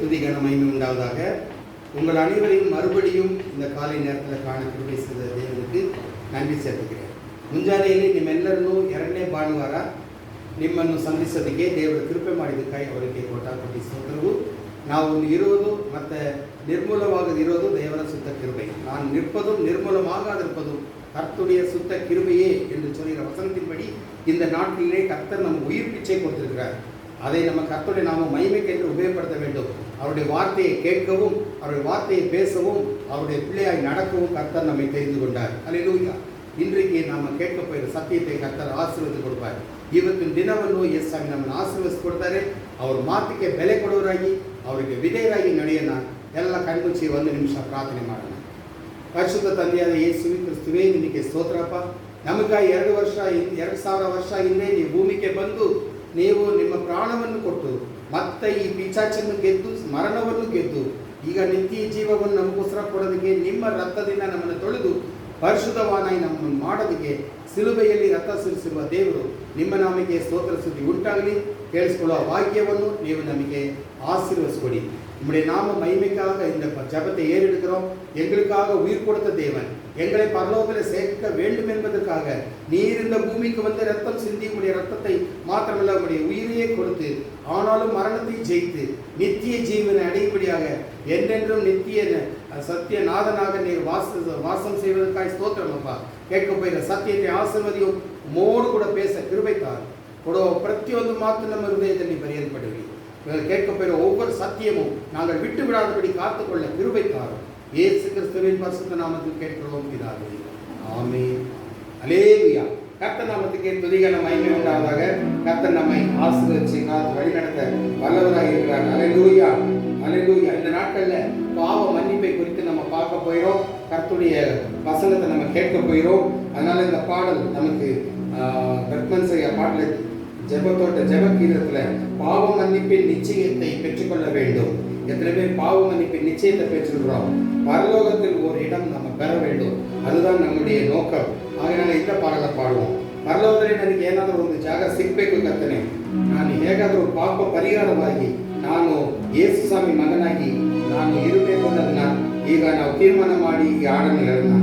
துதி கன மகிமை உண்டாவதாக. உங்கள் அனைவரையும் மறுபடியும் இந்த காலை நேரத்தில் ಕಾಣ ಕೃಪೆ செய்த ದೇವರಿಗೆ ನನ್ನಿ ಸೇರ್ತಿದ್ದೇನೆ. ಮುಂಜಾನೆಯಲ್ಲಿ ನಿಮ್ಮೆಲ್ಲರನ್ನೂ 2ನೇ ಭಾನುವಾರ ನಿಮ್ಮನ್ನು ಸಂಧಿಸೋದಕ್ಕೆ ದೇವರು ಕೃಪೆ ಮಾಡಿದ್ದಕ್ಕಾಗಿ ಅವರಿಗೆ ಕೋಟಿ ಸ್ತೋತ್ರವು. ನಾವು ಇರುವುದು ಮತ್ತು ನಿರ್ಮೂಲವಾಗದಿರೋದು ದೇವರ ಸುತ್ತ கிருபை. நான் நிற்பதும் நிர்மூலமாகாதிருப்பதும் கர்த்தருடைய சுத்த கிருபையே என்று சொல்கிற வசனத்தின்படி இந்த நாட்டிலே கர்த்தர் நம்ம உயிர் பிச்சை கொடுத்திருக்கிறார். அதை நம்ம கர்த்தருடைய நாம மகிமைக்கு என்று உபயோகப்படுத்த வேண்டும். அவருடைய வார்த்தையை கேட்கவும், அவருடைய வார்த்தையை பேசவும், அவருடைய பிள்ளையாய் நடக்கவும் கர்த்தர் நம்மை தெரிந்து கொண்டார். அல்லேலூயா. இன்றைக்கு நாம் கேட்க போகிற சத்தியத்தை கர்த்தர் ಆಶೀರ್ವಾದ ಕೊಡ್ತಾರೆ. ಇವತ್ತಿನ ದಿನವನ್ನು ಯೇಸು ನಮ್ಮನ್ನು ಆಶೀರ್ವದಿಸಿಕೊಡ್ತಾರೆ. ಅವ್ರ ಮಾತಿಗೆ ಬೆಲೆ ಕೊಡೋರಾಗಿ, ಅವರಿಗೆ ವಿಧೇಯರಾಗಿ ನಡೆಯೋಣ. ಎಲ್ಲ ಕಣ್ಮುಚ್ಚಿ 1 ನಿಮಿಷ ಪ್ರಾರ್ಥನೆ ಮಾಡೋಣ. ಪರಿಶುದ್ಧ ತಂದೆಯಾದ ಯೇಸು ಕ್ರಿಸ್ತುವೇ, ನಿನಗೆ ಸ್ತೋತ್ರಪ್ಪ. ನಮಗಾಗಿ 2000 ವರ್ಷ ಹಿಂದೆ ನೀವು ಭೂಮಿಗೆ ಬಂದು ನೀವು ನಿಮ್ಮ ಪ್ರಾಣವನ್ನು ಕೊಟ್ಟು ಮತ್ತೆ ಈ ಪಿಚಾಚನ್ನು ಗೆದ್ದು ಮರಣವನ್ನು ಗೆದ್ದು ಈಗ ನಿತ್ಯ ಜೀವವನ್ನು ನಮಗೋಸ್ಕರ ಕೊಡೋದಕ್ಕೆ ನಿಮ್ಮ ರಕ್ತದಿಂದ ನಮ್ಮನ್ನು ತೊಳೆದು ಪರಿಶುದ್ಧವಾನಾಗಿ ನಮ್ಮನ್ನು ಮಾಡೋದಕ್ಕೆ ಸಿಲುಬೆಯಲ್ಲಿ ರಕ್ತ ಸುರಿಸಿರುವ ದೇವರು ನಿಮ್ಮ ನಾಮಕ್ಕೆ ಸ್ತೋತ್ರ ಸ್ತುತಿ ಉಂಟಾಗಲಿ. ಕೇಳಿಸಿಕೊಳ್ಳುವ ಭಾಗ್ಯವನ್ನು ನೀವು ನಮಗೆ ஆசீர்வதிக்கொடி. நம்முடைய நாம மகிமைக்காக இந்த ஜபத்தை ஏறெடுக்கிறோம். எங்களுக்காக உயிர் கொடுத்த தேவன் எங்களை பரலோகத்தில் சேர்க்க வேண்டும் என்பதற்காக நீர் இந்த பூமிக்கு வந்து ரத்தம் சிந்தி உடைய ரத்தத்தை மாத்திரமல்ல உடைய உயிரையே கொடுத்து ஆனாலும் மரணத்தை ஜெயித்து நித்திய ஜீவனை அடையும்படியாக என்றென்றும் நித்திய சத்திய நாதனாக நீர் வாசம் செய்வதற்காக ஸ்தோத்திரம் அப்பா. கேட்க போகிற சத்தியத்தை ஆசீர்வதியும் மோடு கூட பேச கிருபைத்தார் கொடோ ಪ್ರತಿಯೊಂದು ಮಾತು ನಮ್ಮ ಹೃದಯದಲ್ಲಿ ಬರೆಯಲ್ಪಡಲಿ. கேட்க போகிற ஒவ்வொரு சத்தியமும் நாங்கள் விட்டு விடாதபடி காத்துக்கொள்ள கிருபைத்தார். இயேசு கிறிஸ்துவின் பரிசுத்த நாமத்தில் கேட்கிறோம் பிதாவே, ஆமென். அல்லேலூயா. கர்த்தர் நாமத்துக்கு துதிகன மகிமை உண்டாவதாக. கர்த்தர் நம்மை ஆசீர்வதித்து வழி நடத்த வல்லவராக இருக்கிறார். அல்லேலூயா, அல்லேலூயா. இந்த நாட்களில் பாவ மன்னிப்பை குறித்து நம்ம பார்க்க போயிடும். கர்த்தருடைய வசனத்தை நம்ம கேட்க போயிடும். அதனால இந்த பாடல் நமக்கு பத்மன்சையா பாடல் ஜெபத்தோட்ட ஜெபகீதத்தில் பாவ மன்னிப்பின் நிச்சயத்தை பெற்றுக்கொள்ள வேண்டும். எத்தனை பேர் பாவ மன்னிப்பின் நிச்சயத்தை பெற்றுக்கிறோம்? பரலோகத்தில் ஒரு இடம் நம்ம பெற வேண்டும். அதுதான் நம்முடைய நோக்கம். அதனால இந்த பாடலை பாடுவோம். ಪರಲೋಕದಲ್ಲಿ ನನಗೆ ಏನಾದರೂ ಒಂದು ಜಾಗ ಸಿಗಬೇಕು ಕರ್ತನೆ, ನಾನು ಹೇಗಾದರೂ ಪಾಪ ಪರಿಹಾರವಾಗಿ ನಾನು ಯೇಸು ಸ್ವಾಮಿ ಮಗನಾಗಿ ನಾನು ಇರಬೇಕು ಅನ್ನೋದನ್ನ ಈಗ ನಾವು ತೀರ್ಮಾನ ಮಾಡಿ ಈ ಹಾಡನ್ನು ಹೇಳೋಣ.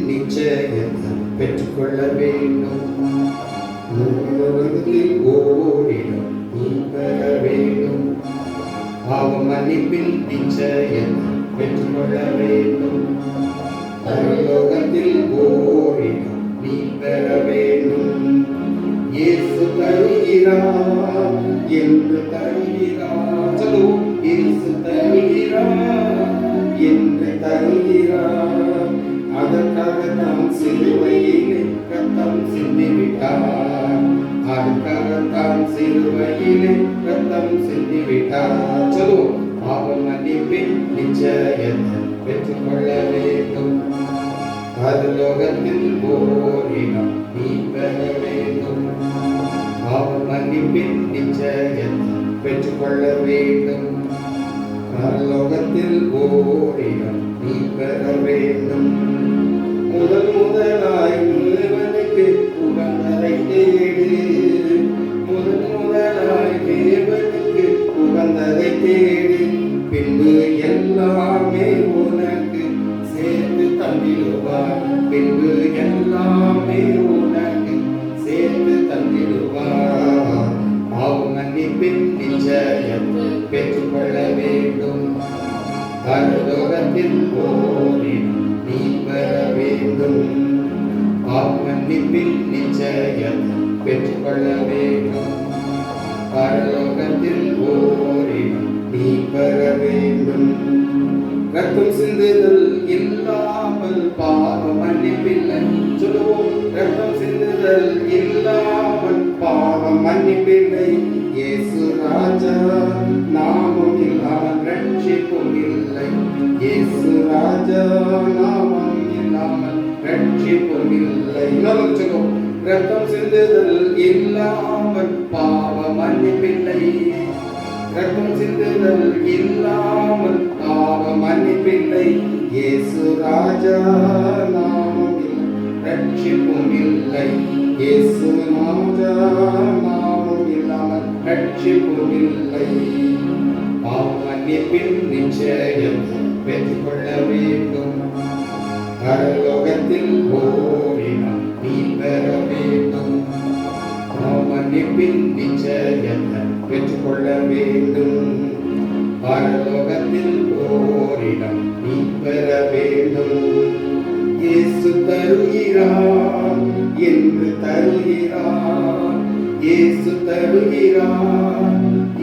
நிச்சயத்தை பெற்றுக்கொள்ள வேண்டும். ஓடிடும் நீ பெற வேண்டும். பாவ மன்னிப்பின் நிச்சயத்தை பெற்றுக்கொள்ள வேண்டும். பரலோகத்தில் ஓடிடும் நீ பெற வேண்டும். இயேசு தருகிறார் என்று தருகிறார். சொல்லுவோம். இயேசு தருகிறார் என்று தருகிறார். அதற்காகத்தான் சிலுவையிலே ரத்தம் சிந்திவிட்டார். அதற்காகத்தான் சிலுவையிலே ரத்தம் சிந்திவிட்டார். சொல்லுவோம். பாவ மன்னிப்பின் நிச்சயத்தை பெற்றுக்கொள்ள வேண்டும். பரலோகத்தில் ஓரிடம் நீ பெற வேண்டும். பாவ மன்னிப்பின் நிச்சயத்தை பெற்றுக்கொள்ள வேண்டும். பரலோகத்தில் ஓரிடம் நீ பெற வேண்டும். முதலாய் தேவனுக்கு உகந்ததை தேடு. முதலாய் தேவனுக்கு உகந்ததை தேடு. பின்பு எல்லாமே உனக்கு சேர்த்து தந்திடுவார். பின்பு எல்லாமே உனக்கு சேர்த்து தந்திடுவார். பாவ மன்னிப்பின் நிச்சயத்தை பெற்றுக்கொள்ள வேண்டும். பரலோகத்தில் ஓரிடம் நீ பெற வேண்டும். பாவ மன்னிப்பின் நிச்சயத்தை பெற்றுக்கொள்ள வேண்டும். பரலோகத்தில் ஓரிடம் நீ பெற வேண்டும். ரத்தம் சிந்துதல் இல்லாமல் பாவ மன்னிப்பில்லை. சொல்லுவோம். ரத்தம் சிந்துதல் இல்லாமல் பாவ மன்னிப்பில்லை. இயேசு ராஜா நாமம் இல்லாமல் ரட்சிப்பும் இல்லை. இயேசு ராஜா நாமம் இல்லாமல் ரட்சிப்பும் இல்லை. இன்னொரு சொல்லுவோம், ரத்தம் சிந்துதல் இல்லாமல் பாவ மன்னிப்பில்லை. ரத்தம் சிந்துதல் இல்லாமல் பாவ மன்னிப்பில்லை. இயேசு ராஜா நாமத்தில் ரட்சிப்பும் இல்லை. இயேசு ராஜா நாமம் இல்லாமல் ரட்சிப்பும் இல்லை. பாவ மன்னிப்பின் நிச்சயம் பெற்றுக்கொள்ள வேண்டும். பரலோகத்தில் ஓடினால் நீ பெற வேண்டும். பாவ மன்னிப்பின் நிச்சயத்தை பெற்றுக்கொள்ள வேண்டும். பரலோகத்தில் ஓரிடம் நீ பெற வேண்டும். இயேசு தருகிறார் என்று தருகிறார். இயேசு தருகிறார்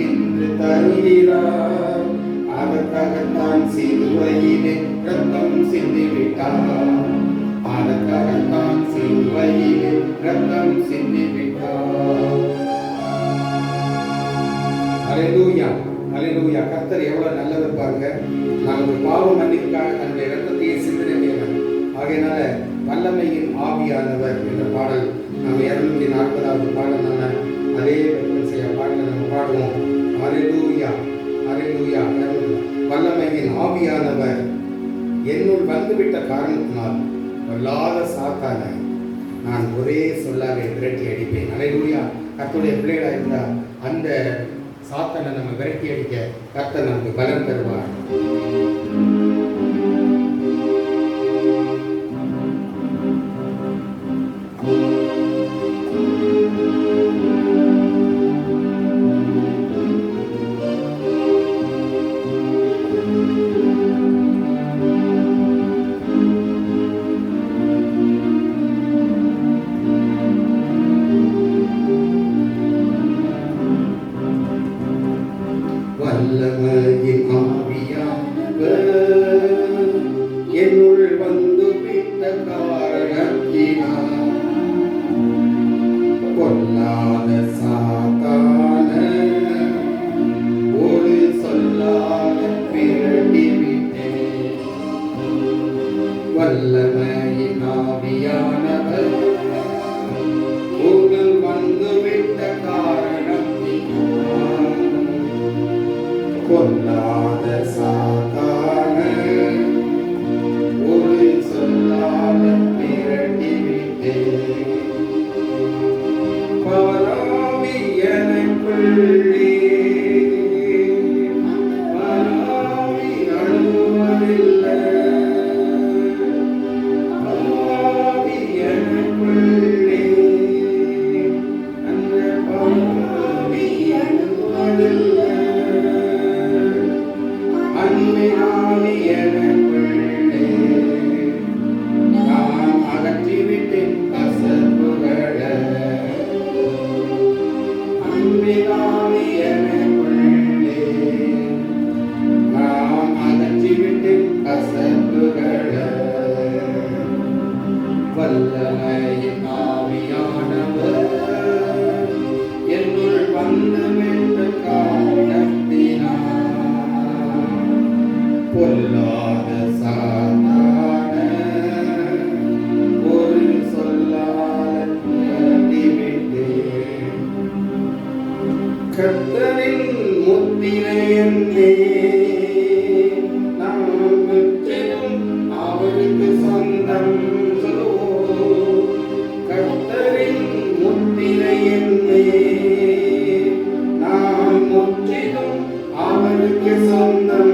என்று தருகிறார். அதற்காகத்தான் சிலுவையிலே ரத்தம் சிந்திவிட்டார். அதற்காகத்தான் சிலுவையிலே ரத்தம் சிந்திவிட்டார். அல்லேலூயா, அல்லேலூயா. கர்த்தர் எவ்வளவு நல்லவர் பாருங்க. நமக்கு பாவம் மன்னிப்புக்காக தன்னுடைய ரத்தத்தையே சிந்தினேன். ஆகையினால வல்லமையின் ஆவியானவர் என்ற பாடல் நம்ம 240வது பாடலான அதே பாடலை நம்ம பாடுவோம். அல்லேலூயா, அல்லேலூயா. வல்லமையின் ஆவியானவர் என்னுள் வந்துவிட்ட காரணத்தினால் பொல்லாத சாத்தானை நான் ஒரே சொல்லாக விரட்டி அடிப்பேன். அல்லேலூயா. கர்த்தருடைய பிள்ளைகளாக இருந்தால் அந்த சாத்தானை நம்ம விரட்டி அடிக்க கர்த்தர் நமக்கு பலம் தருவார். வல்லமையின் ஆவியானவர் என்னுள் வந்து விட்ட காரணத்தினால் பொல்லாத சாத்தானை ஒரு சொல்லாக விரட்டிவிட்டேன். வல்லமையின் ஆவியானவர் உங்கள் வந்து விட்ட காரணத்தினால் பொல்லாத சாத்தானை ஒரு சொல்லாக விரட்டிவிட்டேன். பவராவி எனக்குள்ளே பவராவி அழுவதில்லை. பவராவி எனக்குள்ளே அந்த பவராவி அழுவதில்லை. அன்பினாவி எனக்குள்ளே நான் அகற்றிவிட்டேன் கசப்புகளை. அன்பினாவி எனக்குள்ளே நான் அகற்றிவிட்டேன் கசப்புகளை. வல்லமையின் ஆவியானவர் என்னுள் வந்துவிட்ட காரணத்தினால் பொல்லாத சாத்தானை ஒரு சொல்லால் விரட்டிவிட்டேன். கர்த்தரின் முத்திரை என்னே நான் முற்றிலும் அவருக்கு சொந்தம். கர்த்தரின் முத்திரை என்னே நான் முற்றிலும் அவருக்கு சொந்தம்.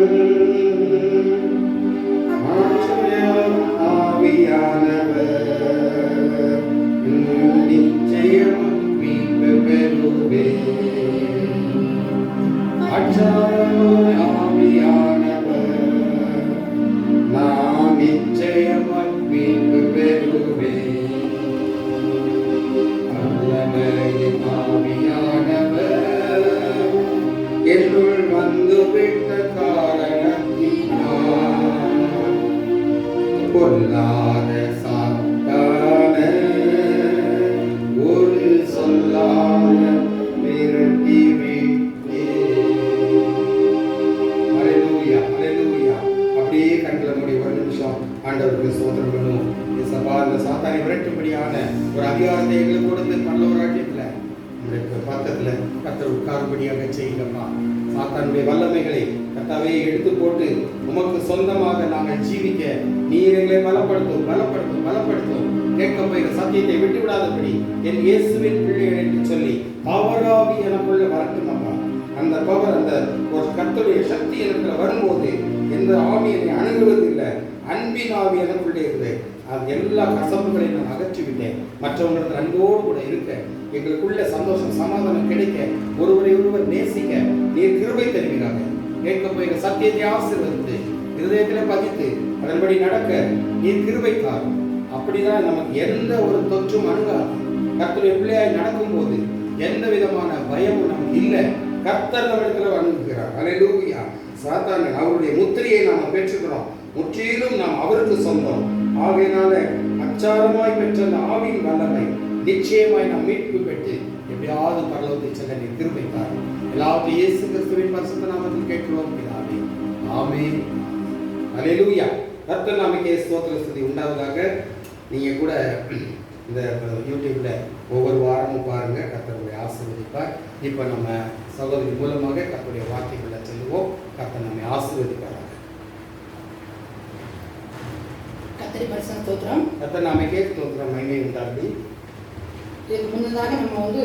நிச்சயம் மீட்பு பெறுவேன். ஆவியானவர் நான் நிச்சயம் மீட்பு பெறுவேன். வல்லமையின் ஆவியானவர் என்னுள் வந்துவிட்ட காரணத்தினால் பொல்லாத தீமையாய் விரட்டும்படியான ஒரு அதிகாரத்தை எங்களுக்கு கொடுத்து பரலோக ராஜ்யத்துல உங்களுக்கு பக்கத்துல கர்த்தர் உட்காரும்படியாக செய்யுங்கப்பா. சாத்தானுடைய வல்லமைகளை கர்த்தாவே எடுத்து போட்டு உமக்கு சொந்தமாக நாங்கள் ஜீவிக்க நீர் எங்களை பலப்படுத்தும் பலப்படுத்தும் பலப்படுத்தும். கேட்க போகிற சத்தியத்தை விட்டு விடாதபடி என் இயேசுவின் பிள்ளைகள் என்று சொல்லி பவராவி எனக்குள்ள வரட்டும் அப்பா. அந்த பவர், அந்த ஒரு கர்த்தருடைய சக்தி எனக்கு வரும்போது எந்த ஆவி என்னை அணுகுவது இல்லை. அன்பின் ஆவி எனக்குள்ளே இருந்து அது எல்லா கசப்புகளையும் நான் அகற்றி விட்டேன். மற்றவங்களுக்கு அன்போடு கூட இருக்க, எங்களுக்குள்ள சந்தோஷம் சமாதானம் கிடைக்க, ஒருவரை ஒருவர் நேசிக்க நீர் கிருபை தருவீராக. கேட்க போகிற சத்தியத்தை ஆசீர்வதித்து இருதயத்தில் பதித்து அதன்படி நடக்க நீர் கிருபை தாரும். அப்படிதான் நமக்கு எந்த ஒரு தொற்றும் அணுகாது. கர்த்தருடைய பிள்ளையாய் நடக்கும் போது எந்த விதமான பயமும் நமக்கு இல்லை. கர்த்தர் நம்மிடத்தில் அணுகுகிறார். அல்லேலூயா. சாத்தானை அவருடைய முத்திரையை நாம் பெற்றுக்கிறோம். முற்றிலும் நாம் அவருக்கு சொந்தம். ஆகையினால அச்சாரமாய் பெற்ற அந்த ஆவியின் வல்லமை நிச்சயமாய் நாம் மீட்பு பெற்று எப்படியாவது பரலோகத்தை செல்ல நீர் கிருபை தாரும். எல்லாத்தையும் இயேசு கிறிஸ்துவின் பரிசுத்த நாமத்தில் கேட்கிறோம் பிதாவே. ஆமென். அல்லேலூயா. கர்த்தர் நாமக்கே ஸ்தோத்திர ஸ்துதி உண்டாவதாக. நீங்க கூட இந்த யூடியூப்ல ஒவ்வொரு வாரமும் பாருங்க, கர்த்தருடைய ஆசீர்வதிப்பார். இப்போ நம்ம சகோதரி மூலமாக கர்த்தருடைய வார்த்தைகளை சொல்லுவோம். கர்த்தர் நம்மை ஆசீர்வதிப்பார். கர்த்தர் நாமக்கே ஸ்தோத்திரம் மகிமை உண்டாகி. இதுக்கு முன்னதாக நம்ம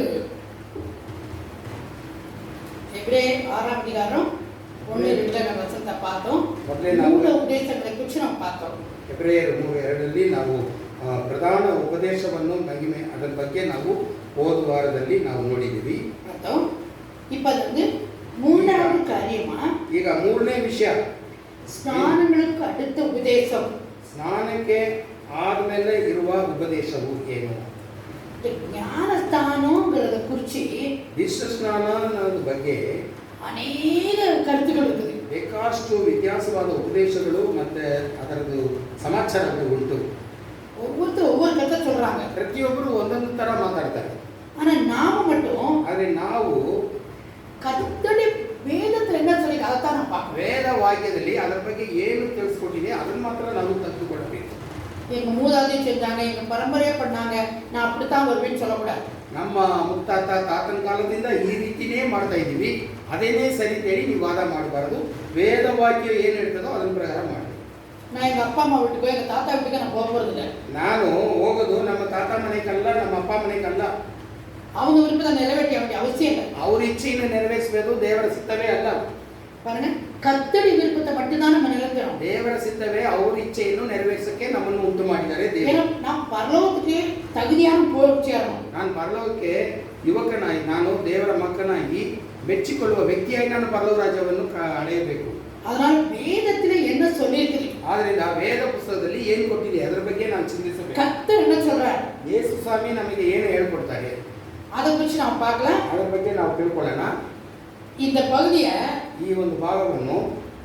எபிரேயர் 6ஆம் அதிகாரம் 1-2 வசனத்தை பார்த்தோம். ಮೂಲ ಉಪದೇಶಗಳ ಕುರಿತು ನಾವು பார்த்தோம். ಎಬ್ರಿಯರ್ 3:2 ನಾವು ಪ್ರಧಾನ ಉಪದೇಶವನ್ನು ಮಹಿಮೆ ಅದರ ಬಗ್ಗೆ ನಾವು ಹೋದ ವಾರದಲ್ಲಿ ನಾವು ನೋಡಿದ್ದೀವಿ. பார்த்தோம். இப்போ மூன்றாவது காரியமா, ಈಗ ಮೂರನೇ ವಿಷಯ ಸ್ನಾನங்களுக்கு அடுத்த ಉಪದೇಶம். ಸ್ನಾನಕ್ಕೆ ಆದ್ಮೇಲೆ ಇರುವ ಉಪದೇಶವು ಏನು? ಜ್ಞಾನಸ್ನಾನಗಳ ಕುರಿತು ದೀಕ್ಷಾ ಸ್ನಾನದ ಬಗ್ಗೆ ಅನೇಕ ಕರುತುಗಳು ಇರುತ್ತದೆ. ಬೇಕಾಷ್ಟು ವ್ಯತ್ಯಾಸವಾದ ಉಪದೇಶಗಳು ಮತ್ತೆ ಅದರದ್ದು ಸಮಾಚಾರಗಳು ಉಂಟು. ஒவ்வொருத்தரும் ஒவ்வொரு கருத்தை சொல்றாங்க. ಪ್ರತಿಯೊಬ್ಬರು ಒಂದೊಂದು ತರ ಮಾತಾಡ್ತಾರೆ. ஆனா நாம மட்டும் ಆದರೆ ನಾವು ಕರ್ತನೆ ವೇದದಲ್ಲಿ என்ன சொல்லி அதைத்தான் ನಾವು பார்க்கணும். ವೇದ ವಾಕ್ಯದಲ್ಲಿ ಅದರ ಬಗ್ಗೆ ಏನು ತಿಳಿಸ್ಕೊಟ್ಟಿದೆ ಅದನ್ನ ಮಾತ್ರ ನಾವು ತೆಗೆದುಕೊಳ್ಳಬೇಕು. எங்க மூதாதையை செஞ்சாங்க, எங்க பரம்பரையா பண்ணாங்க, நான் அப்படித்தான் வருவேன்னு சொல்லக்கூடாது. ನಮ್ಮ ಮುತ್ತಾತ ತಾತನ ಕಾಲದಿಂದ ಈ ರೀತಿನೇ ಮಾಡ್ತಾ ಇದ್ದೀವಿ, ಅದೇನೇ ಸರಿ ಹೇಳಿ ನೀವು ವಾದ ಮಾಡಬಾರದು. ವೇದ ವಾಕ್ಯ ಏನು ಹೇಳ್ತದೋ ಅದರ ಪ್ರಕಾರ ಮಾಡಿ. நான் எங்க அப்பா அம்மா வீட்டுக்கோ எங்க தாத்தா வீட்டுக்கோ நான் போக போறது இல்லை. ನಾನು ಹೋಗೋದು ನಮ್ಮ ತಾತ ಮನೆಗಲ್ಲ, ನಮ್ಮ ಅಪ್ಪ ಮನೆಗಲ್ಲ. அவங்க விருப்பத்தை நிறைவேற்ற வேண்டிய அவசியம் இல்லை. ಅವ್ರ ಇಚ್ಛೆಯನ್ನು ನೆರವೇರಿಸಬೇಕು, ದೇವರ ಸಿದ್ಧವೇ ಅಲ್ಲ. பாருங்க, கர்த்தருடைய விருப்பத்தை மட்டும்தான் நம்ம நிறைவேற்றணும். ದೇವರ ಸಿದ್ಧವೇ ಅವ್ರ ಇಚ್ಛೆಯನ್ನು ನೆರವೇರಿಸಕ್ಕೆ ನಮ್ಮನ್ನು ಉಂಟು ಮಾಡಿದ್ದಾರೆ ದೇವರು. நாம் பரலோகத்துக்கு தகுதியான போய் சேரணும். ನಾನು ಪರಲೋಕಕ್ಕೆ ಯುವಕನಾಗಿ, ನಾನು ದೇವರ ಮಕ್ಕನಾಗಿ ಮೆಚ್ಚಿಕೊಳ್ಳುವ ವ್ಯಕ್ತಿಯಾಗಿ ನಾನು ಪರಲೋಕ ರಾಜ್ಯವನ್ನು ಅಳೆಯಬೇಕು. அதனால் வேதத்திலே என்ன சொல்லியிருக்கு? ಆದ್ದರಿಂದ ವೇದ ಪುಸ್ತಕದಲ್ಲಿ ಏನು ಕೊಟ್ಟಿದೆ ಅದರ ಬಗ್ಗೆ ನಾನು ಚಿಂತಿಸಬೇಕು. கர்த்தர் என்ன சொல்றார்? ಯೇಸು ಸ್ವಾಮಿ ನಮಗೆ ಏನು ಹೇಳ್ಕೊಡ್ತಾರೆ அதை குறித்து ನಾವು பார்க்கலாம். ಅದರ ಬಗ್ಗೆ ನಾವು ತಿಳ್ಕೊಳ್ಳೋಣ. இந்த பகுதியை, ಈ ಒಂದು ಭಾಗವನ್ನು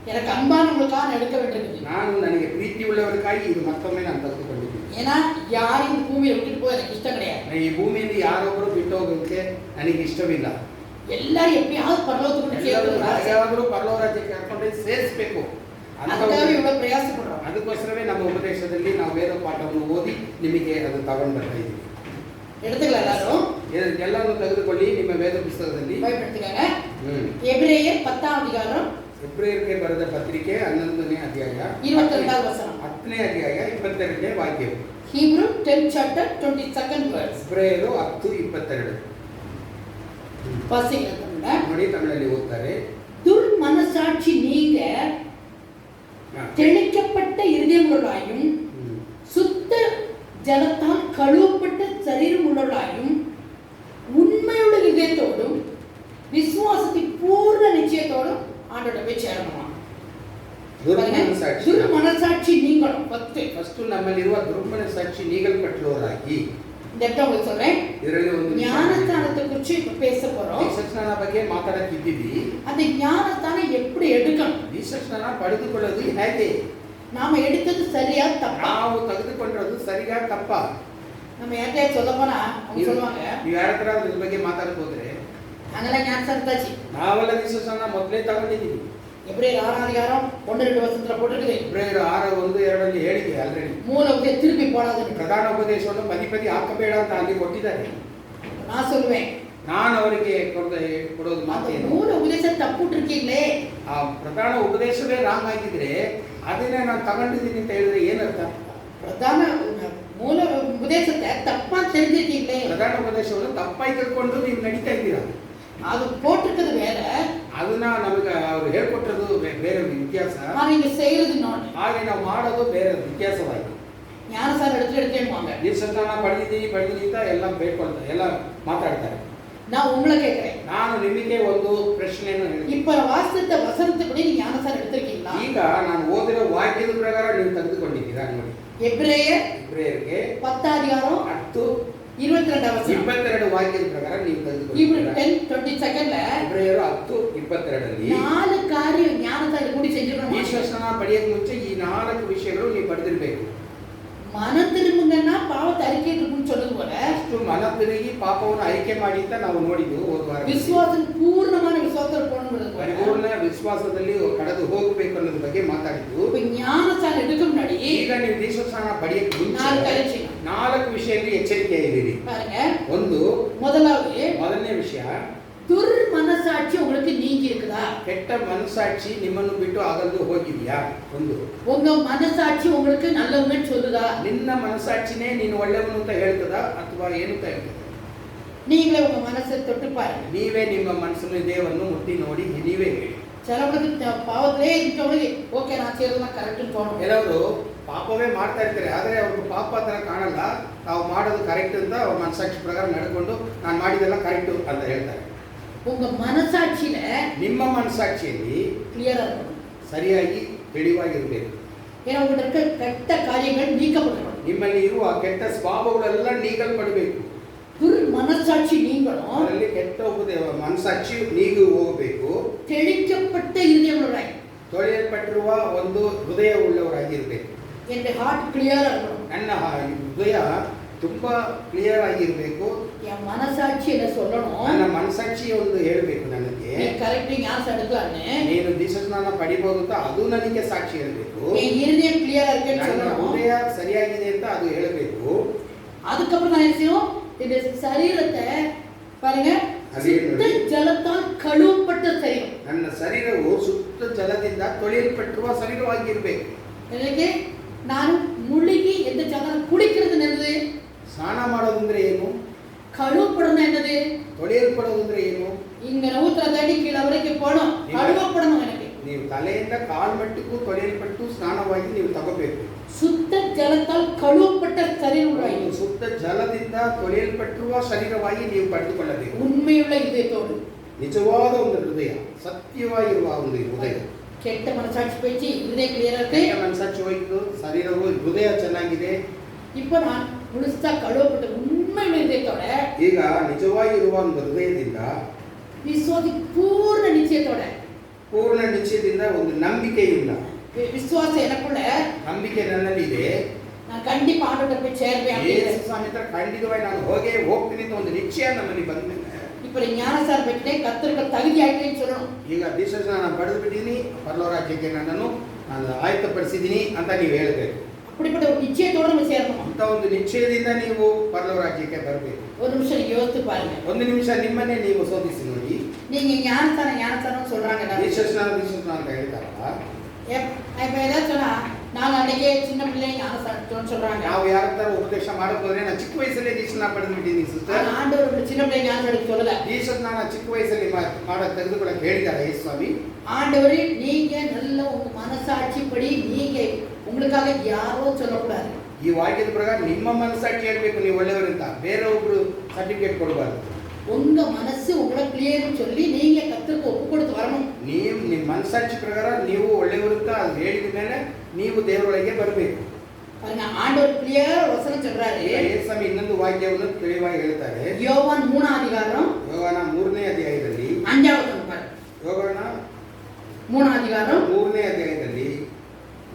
எனக்கு அன்பானவங்களுக்காக எடுக்க வேண்டியது. ನಾನು ನನಗೆ ಪ್ರೀತಿ ಉಳ್ಳವರಿಗಾಗಿ ಇದು ಮತ್ತೊಮ್ಮೆ ನಾನು ತೆಗೆದುಕೊಂಡಿದ್ದೀನಿ. ஏன்னா யாரும் இந்த பூமியை விட்டுட்டு போக எனக்கு இஷ்டம் கிடையாது. ಈ ಭೂಮಿಯಲ್ಲಿ ಯಾರೊಬ್ಬರು ಬಿಟ್ಟು ಹೋಗೋದಕ್ಕೆ ನನಗೆ ಇಷ್ಟವಿಲ್ಲ. எல்லாரும் எப்படியாவது பரலோகத்துக்கு சேர்த்து ಯಾರಾದರೂ ಪರಲೋಕ ರಾಜ್ಯಕ್ಕೆ ಕರ್ಕೊಂಡು ಸೇರಿಸಬೇಕು. ಅದಕ್ಕಾಗಿ ಇவ்வளவு ಪ್ರಯಾಸಪಡ್றோம். ಅದಕ್ಕೋಸ್ಕರವೇ ನಮ್ಮ ಉಪದೇಶದಲ್ಲಿ ನಾವು ವೇದ ಪಾಠವನ್ನು ಓದಿ ನಿಮಗೆ ಅದು ತಗೊಂಡು ಬರ್ತಾ ಇದ್ದೀವಿ. எடுத்துக்கலாம் எல்லாரும். ಎಲ್ಲರೂ ತೆಗೆದುಕೊಳ್ಳಿ ನಿಮ್ಮ ವೇದ ಪುಸ್ತಕದಲ್ಲಿ. பைபிள் எடுத்துக்கங்க. எபிரேயர் 10ஆம் அதிகாரம், ಎಬ್ರಿಯರಿಗೆ ಬರೆದ ಪತ್ರಿಕೆ 11ನೇ ಅಧ್ಯಾಯ 22வது வசனம். 10ನೇ ಅಧ್ಯಾಯ 22ನೇ ವಾಕ್ಯ. Hebrew 10th chapter 22nd verse. ಎಬ್ರಿಯರು 10:22. வாசிக்கிறேன். ನೋಡಿ, ತಮಿಳಲ್ಲಿ ಓದ್ತಾರೆ. துர்மனசாட்சி நீங்க தெளிக்கப்பட்ட இருதயமுள்ளவர்களாயும் சுத்த ஜலத்தால் கழுவப்பட்ட சரீரம் உள்ளவர்களாயும் உண்மையுள்ள இதயத்தோடும் விசுவாசத்தின் பூர்ண நிச்சயத்தோடும் ஆண்டவரை போய் சேரணுமா? துர்மனசாட்சி நீங்களும் ಫಸ್ಟ್ ನಮ್ಮಲ್ಲಿರುವ ದುರ್ಮನಸಾಕ್ಷಿ ನೀಗಲ್ಪಟ್ಟವರಾಗಿ. இந்த இடத்துல உங்களுக்கு சொல்றேன், ಇದರಲ್ಲಿ ಒಂದು ஞானஸ்தானத்தை குறித்து இப்ப பேச போறோம். ದೀಕ್ಷಾಸ್ನಾನ ಬಗ್ಗೆ ಮಾತಾಡಕ್ಕಿದ್ದೀವಿ. அந்த ஞானஸ்தானம் எப்படி எடுக்கணும்? ದೀಕ್ಷಾಸ್ನಾನ ಪಡೆದುಕೊಳ್ಳೋದು ಹೇಗೆ? நாம எடுக்கிறது சரியா தப்பா? ನಾವು ತೆಗೆದುಕೊಂಡಿರೋದು ಸರಿಯಾ ತಪ್ಪಾ? நம்ம யார்கிட்ட சொல்ல போனா அவங்க சொல்லுவாங்க, ನೀವು ಯಾರ ಹತ್ರ ಇದ್ರ ಬಗ್ಗೆ ಮಾತಾಡಕ್ ಹೋದ್ರೆ நாங்கெல்லாம் ஞானஸ்தானம் தாச்சு, ನಾವೆಲ್ಲ ದೀಕ್ಷಾಸ್ನಾನ ಮೊದಲೇ ತಗೊಂಡಿದ್ದೀವಿ. எபிரேயர் 6ஆம் அதிகாரம் 1-2 வசனத்துல போட்டிருக்குது. ಎಬ್ರಿಯರು 6:1-2 ಹೇಳಿದೆ ಆಲ್ರೆಡಿ. ಮೂಲ ಉಪದೇಶ ತಿರುಗಿ போடாதன்னு. ಪ್ರಧಾನ ಉಪದೇಶವನ್ನು ಪದಿ ಹಾಕಬೇಡ ಅಂತ ಅಲ್ಲಿ ಕೊಟ್ಟಿದ್ದಾರೆ. நான் சொல்லுவேன், ನಾನು ಅವರಿಗೆ ಕೊಡೋದು ಮಾತೇನು, ಮೂಲ ಉಪದೇಶ ತಪ್ಪುಟ್ಟಿರ್ಕೀங்களே, ಆ ಪ್ರಧಾನ ಉಪದೇಶವೇ ರಾಂಗ್ ಆಗಿದ್ರೆ ಅದನ್ನೇ ನಾನು ತಗೊಂಡಿದ್ದೀನಿ ಅಂತ ಹೇಳಿದ್ರೆ ಏನರ್ಥ? ಪ್ರಧಾನ ಮೂಲ ಉಪದೇಶத்தை ತಪ್ಪಾ தெரிஞ்சிருக்கீங்களே, ಪ್ರಧಾನ ಉಪದೇಶವನ್ನು ತಪ್ಪಾಗಿ ತಿಳ್ಕೊಂಡು ನೀವು ನಡೀತಾ ಇದ್ದೀರಾ. ಅದು போட்டிருக்கிறது வேற, ಅದನ್ನ ನಮಗೆ ಅವರು ಹೇಳ್ಕೊಟ್ಟಿರೋದು ಬೇರೆ ವ್ಯತ್ಯಾಸ, நீங்க செய்யறது இன்னொன்னு. ಹಾಗೆ ನಾವು ಮಾಡೋದು ಬೇರೆ ವ್ಯತ್ಯಾಸವಾಗಿದೆ. ஞானசார எடுத்துவாங்க, ದೀಕ್ಷಾಸ್ನಾನ ಪಡೆದಿದ್ದೀನಿ ಅಂತ ಎಲ್ಲ ಬೇಡ್ಕೊಳ್ತಾರೆ, ಎಲ್ಲ ಮಾತಾಡ್ತಾರೆ. நான் உங்களை கேட்கிறேன், ನಾನು ನಿಮಗೆ ಒಂದು ಪ್ರಶ್ನೆಯನ್ನು ಹೇಳ್ತೀನಿ. இப்ப வாசித்த வசனத்துப்படி நீங்க ஞானசார எடுத்திருக்கீங்களா? ಈಗ ನಾನು ಓದಿರೋ ವಾಕ್ಯದ ಪ್ರಕಾರ ನೀವು ತೆಗೆದುಕೊಂಡಿದ್ದೀರಾ ನೋಡಿ. ಎಬ್ರಿಯರಿಗೆ 10 அதிகாரம் 10:22 வசனம். 22 ವಾಕ್ಯದ ಪ್ರಕಾರ ನೀವು Hebrews ತೆಗೆದುಕೊಂಡಿದ್ದೀರಾ. 10:22 ಎಬ್ರಿಯರು 10:22 4 காரியம் ஞானசார கூடி செஞ்சிரணும். ದೀಕ್ಷಾಸ್ನಾನ ಪಡೆಯೋಕೆ ಮುಂಚೆ ಈ 4 ವಿಷಯಗಳು ನೀವು ಪಡೆದಿರಬೇಕು. மன திரும்புங்கன்னா பாவத்தை அறிக்கைன்னு சொல்லுது போல, ಅಷ್ಟು ಮನ ತಿರುಗಿ ಪಾಪವನ್ನು ಆಯ್ಕೆ ಮಾಡಿ ಅಂತ ನಾವು ನೋಡಿದ್ದು ಹೋದ್ವಾರ. விசுவாசம் பூர்ணமான விசுவாசத்துல போகணும்ன்றது போல, ಪರಿಪೂರ್ಣ ವಿಶ್ವಾಸದಲ್ಲಿ ಕಳೆದು ಹೋಗಬೇಕು ಅನ್ನೋದ್ರ ಬಗ್ಗೆ ಮಾತಾಡಿದ್ದು. இப்ப ஞானசார எடுக்க முன்னாடி ಈಗ ನೀವು ದೀಕ್ಷಾಸ್ನಾನ ಪಡೆಯೋಕೆ ಮುಂಚೆ 4 காரியம் 4 ವಿಷಯದಲ್ಲಿ ಎಚ್ಚರಿಕೆಯಾಗಿದ್ದೀರಿ. பாருங்க. ಒಂದು, ಮೊದಲನೇ ವಿಷಯ, துர் மனசாட்சி உங்களுக்கு நீங்கி இருக்குதா? ಕೆಟ್ಟ ಮನಸ್ಸಾಕ್ಷಿ ನಿಮ್ಮನ್ನು ಬಿಟ್ಟು ಅಗಲು ಹೋಗಿದೆಯಾ? ಒಂದು, உங்க மனசாட்சி உங்களுக்கு நல்லவங்கன்னு சொல்லுதா? ನಿನ್ನ ಮನಸ್ಸಾಕ್ಷಿನೇ ನೀನು ಒಳ್ಳೆಯವನು ಅಂತ ಹೇಳ್ತದಾ ಅಥವಾ ಏನು ಅಂತ ಹೇಳ್ತದೆ? நீங்களே உங்க மனசை தொட்டு பாருங்க. ನೀವೇ ನಿಮ್ಮ ಮನಸ್ಸನ್ನು ದೇವರನ್ನು ಮುಟ್ಟಿ ನೋಡಿ ನೀವೇ ಹೇಳಿ. சிலவங்களுக்கு பாவத்திலே இருக்கவங்களுக்கு ಓಕೆ நான் செய்யறதெல்லாம் கரெக்ட்னு தோணும். ಕೆಲವರು ಪಾಪವೇ ಮಾಡ್ತಾ ಇರ್ತಾರೆ, ಆದರೆ ಅವ್ರಿಗೆ ಪಾಪ ತರ ಕಾಣಲ್ಲ, ತಾವು ಮಾಡೋದು ಕರೆಕ್ಟ್ ಅಂತ ಅವ್ರ ಮನಸ್ಸಾಕ್ಷಿ ಪ್ರಕಾರ ನಡ್ಕೊಂಡು ನಾನು ಮಾಡಿದೆಲ್ಲ ಕರೆಕ್ಟ್ ಅಂತ ಹೇಳ್ತಾರೆ. உங்க மனசாட்சியில ನಿಮ್ಮ ಮನಸ್ಸಾಕ್ಷಿಯಲ್ಲಿ கிளியரா இருக்கணும், ಸರಿಯಾಗಿ ತಿಳಿವಾಗಿರಬೇಕು. ஏன்னா உங்கள்ட்ட இருக்க கெட்ட காரியங்கள் நீக்கப்படணும். ನಿಮ್ಮಲ್ಲಿ ಇರುವ ಕೆಟ್ಟ ಸ್ವಭಾವಗಳೆಲ್ಲ ನೀಗಲ್ಪಡಬೇಕು. துர் மனசாட்சி நீங்களும் ಅದರಲ್ಲಿ ಕೆಟ್ಟ ಮನಸ್ಸಾಕ್ಷಿ ನೀಗು ಹೋಗಬೇಕು. தெளிக்கப்பட்ட இதயமுள்ளவராய், ತೊಳೆಯಲ್ಪಟ್ಟಿರುವ ಒಂದು ಹೃದಯ ಉಳ್ಳವರಾಗಿರ್ಬೇಕು. என் ஹார்ட் கிளியரா இருக்கணும். ನನ್ನ ಹೃದಯ ತುಂಬಾ ಕ್ಲಿಯರ್ ಆಗಿರ್ಬೇಕು. என் மனசாட்சி என்ன சொல்லணும், ನನ್ನ ಮನಸ್ಸಾಕ್ಷಿ ಒಂದು ಹೇಳಬೇಕು ನನಗೆ, நீ கரெக்ட் ஞானசார எடுக்கலான்னு, ನೀನು ದೀಕ್ಷಾಸ್ನಾನ ಪಡಿಬಹುದು ಅಂತ ಅದು ನನಗೆ ಸಾಕ್ಷಿ ಹೇಳಬೇಕು. என் இருதயம் கிளியரா இருக்கேன்னு ನನ್ನ சொல்லணும். ಹೃದಯ ಸರಿಯಾಗಿದೆ ಅಂತ ಅದು ಹೇಳಬೇಕು. அதுக்கப்புறம் நான் என்ன செய்யணும், இந்த சரீரத்தை பாருங்க, சுத்த ஜலத்தால் கழுவப்பட்ட சரீரம். ನನ್ನ ಶರೀರವು ಶುದ್ಧ ಜಲದಿಂದ ತೊಳೆಯಲ್ಪಟ್ಟಿರುವ ಶರೀರವಾಗಿರ್ಬೇಕು. எனக்கு ನಾನು ಮುಳುಗಿ எந்த ஜலம் குடிக்கிறது என்னது? ಸ್ನಾನ ಮಾಡೋದಂದ್ರೆ ಏನು? கழுவப்படணும் என்னது? ತೊಳೆಯಲ್ಪಡೋದಂದ್ರೆ ಏನು? இங்க நூத்திர தடி கீழே வரைக்கும் போகணும், கழுவப்படணும். எனக்கு ನೀವು ತಲೆಯಿಂದ ಕಾಲು ಮಟ್ಟಕ್ಕೂ ತೊಳೆಯಲ್ಪಟ್ಟು ಸ್ನಾನವಾಗಿ ನೀವು ತಗೋಬೇಕು. சுத்த ஜலத்தால் கழுவப்பட்ட சரீரம், ಶುದ್ಧ ಜಲದಿಂದ ತೊಳೆಯಲ್ಪಟ್ಟಿರುವ ಶರೀರವಾಗಿ ನೀವು ಪಡೆದುಕೊಳ್ಳಬೇಕು. உண்மையுள்ள இதயத்தோடு, ನಿಜವಾದ ಒಂದು ಹೃದಯ, ಸತ್ಯವಾಗಿರುವ ಒಂದು ಹೃದಯ. ಕೆಟ್ಟ ಮನಸಾட்சி போயிச்சு, இதயம் கிளியரா இருக்கு, ಮನಸ್ಸಾಕ್ಷಿ ಹೋಯ್ತು, ಶರೀರವು ಹೃದಯ ಚೆನ್ನಾಗಿದೆ. இப்போ நான் முழுசா கழுவப்பட்ட உண்மையுள்ள இதயத்தோட, ಈಗ ನಿಜವಾಗಿರುವ ಒಂದು ಹೃದಯದಿಂದ, விசுவாசி பூர்ண நிச்சயத்தோட, ಪೂರ್ಣ ನಿಶ್ಚಯದಿಂದ, ಒಂದು ನಂಬಿಕೆಯಿಂದ, விசுவாசம் எனக்குள்ள, ನಂಬಿಕೆ ನನ್ನಲ್ಲಿ ಇದೆ, நான் கண்டிப்பா ஆண்டவர்கிட்ட போய் சேருவேன். ಯೇಸು ಸ್ವಾಮಿ ಹತ್ರ ಖಂಡಿತವಾಗಿ ನಾನು ಹೋಗೇ ಹೋಗ್ತೀನಿ ಅಂತ ಒಂದು ನಿಶ್ಚಯ ನಮ್ಮಲ್ಲಿ ಬಂದಿದೆ. இப்ப ஞானசார பெற்றே கர்த்தருக்கு தகுதி ஆயிட்டேன்னு சொல்லணும். ಈಗ ದೀಕ್ಷಾಸ್ನಾನ ನಾನು ಪಡೆದು ಬಿಟ್ಟಿದ್ದೀನಿ, ಪರಲೋಕ ರಾಜ್ಯಕ್ಕೆ ನಾನು ಆಯತ್ತಪಡಿಸಿದ್ದೀನಿ ಅಂತ ನೀವು ಹೇಳಬೇಕು. அப்படிப்பட்ட ஒரு நிச்சயத்தோட நம்ம சேரணும். ಅಂತ ಒಂದು ನಿಶ್ಚಯದಿಂದ ನೀವು ಪರಲೋಕ ರಾಜ್ಯಕ್ಕೆ ಬರಬೇಕು. ஒரு நிமிஷம் யோசித்து பாருங்க. ಒಂದು ನಿಮಿಷ ನಿಮ್ಮನ್ನೇ ನೀವು ಶೋಧಿಸಿ ನೋಡಿ. நீங்க ஞானசாரம் சொல்றாங்க, ದೀಕ್ಷಾಸ್ನಾನ ಅಂತ ಹೇಳ್ತಾರಲ್ಲ, இப்ப ஏதாவது சொன்னா நான் அன்னைக்கே சின்ன பிள்ளைங்க ஞானசாரம் சொல்றாங்க. ನಾವು ಯಾರ ತರ ಉಪದೇಶ ಮಾಡಕ್ ಹೋದ್ರೆ ನಾನು ಚಿಕ್ಕ ವಯಸ್ಸಲ್ಲೇ ದೀಕ್ಷಾಸ್ನಾನ ಪಡೆದು ಬಿಟ್ಟಿದ್ದೀನಿ ಸಿಸ್ಟರ್. ஆண்டவர் சின்ன பிள்ளைங்க ஞானசாரம் சொல்லல. ದೀಕ್ಷಾಸ್ನಾನ ಚಿಕ್ಕ ವಯಸ್ಸಲ್ಲಿ ಮಾಡಕ್ ತೆಗೆದುಕೊಳ್ಳಕ್ಕೆ ಹೇಳಿದ್ದಾರೆ ಯೇಸು ಸ್ವಾಮಿ. ஆண்டவர் நீங்க நல்ல உங்க மனசாட்சிப்படி நீங்க உங்களுக்காக யாரோ சொல்லக்கூடாது. ಈ ವಾಕ್ಯದ ಪ್ರಕಾರ ನಿಮ್ಮ ಮನಸ್ಸಾಕ್ಷಿ ಹೇಳ್ಬೇಕು ನೀವು ಒಳ್ಳೆಯವರಂತ, ಬೇರೆ ಒಬ್ರು ಸರ್ಟಿಫಿಕೇಟ್ ಕೊಡಬಾರ್ದು. உங்க மனசு உங்களை கிளியர்னு சொல்லி நீங்க கர்த்தருக்கு ஒப்பு கொடுத்து வரணும். ನೀವು ನಿಮ್ಮ ಮನಸ್ಸಾಕ್ಷಿ ಪ್ರಕಾರ ನೀವು ಒಳ್ಳೆಯವರಂತ ಅದು ಹೇಳಿದ ಮೇಲೆ ನೀವು ದೇವರೊಳಗೆ ಬರಬೇಕು. பாருங்க, ஆண்டவர் கிளியர் வசனம் சொல்றாரு. ಯೇಸು ಸ್ವಾಮಿ ಇನ್ನೊಂದು ವಾಕ್ಯವನ್ನು ತಿಳಿವಾಗಿ ಹೇಳ್ತಾರೆ. யோவான் 3ஆம் அதிகாரம், ಯೋಹಾನ 3ನೇ ಅಧ್ಯಾಯದಲ್ಲಿ, 5வது வசனம். ಯೋಹಾನ 3ஆம் அதிகாரம் 3ನೇ ಅಧ್ಯಾಯದಲ್ಲಿ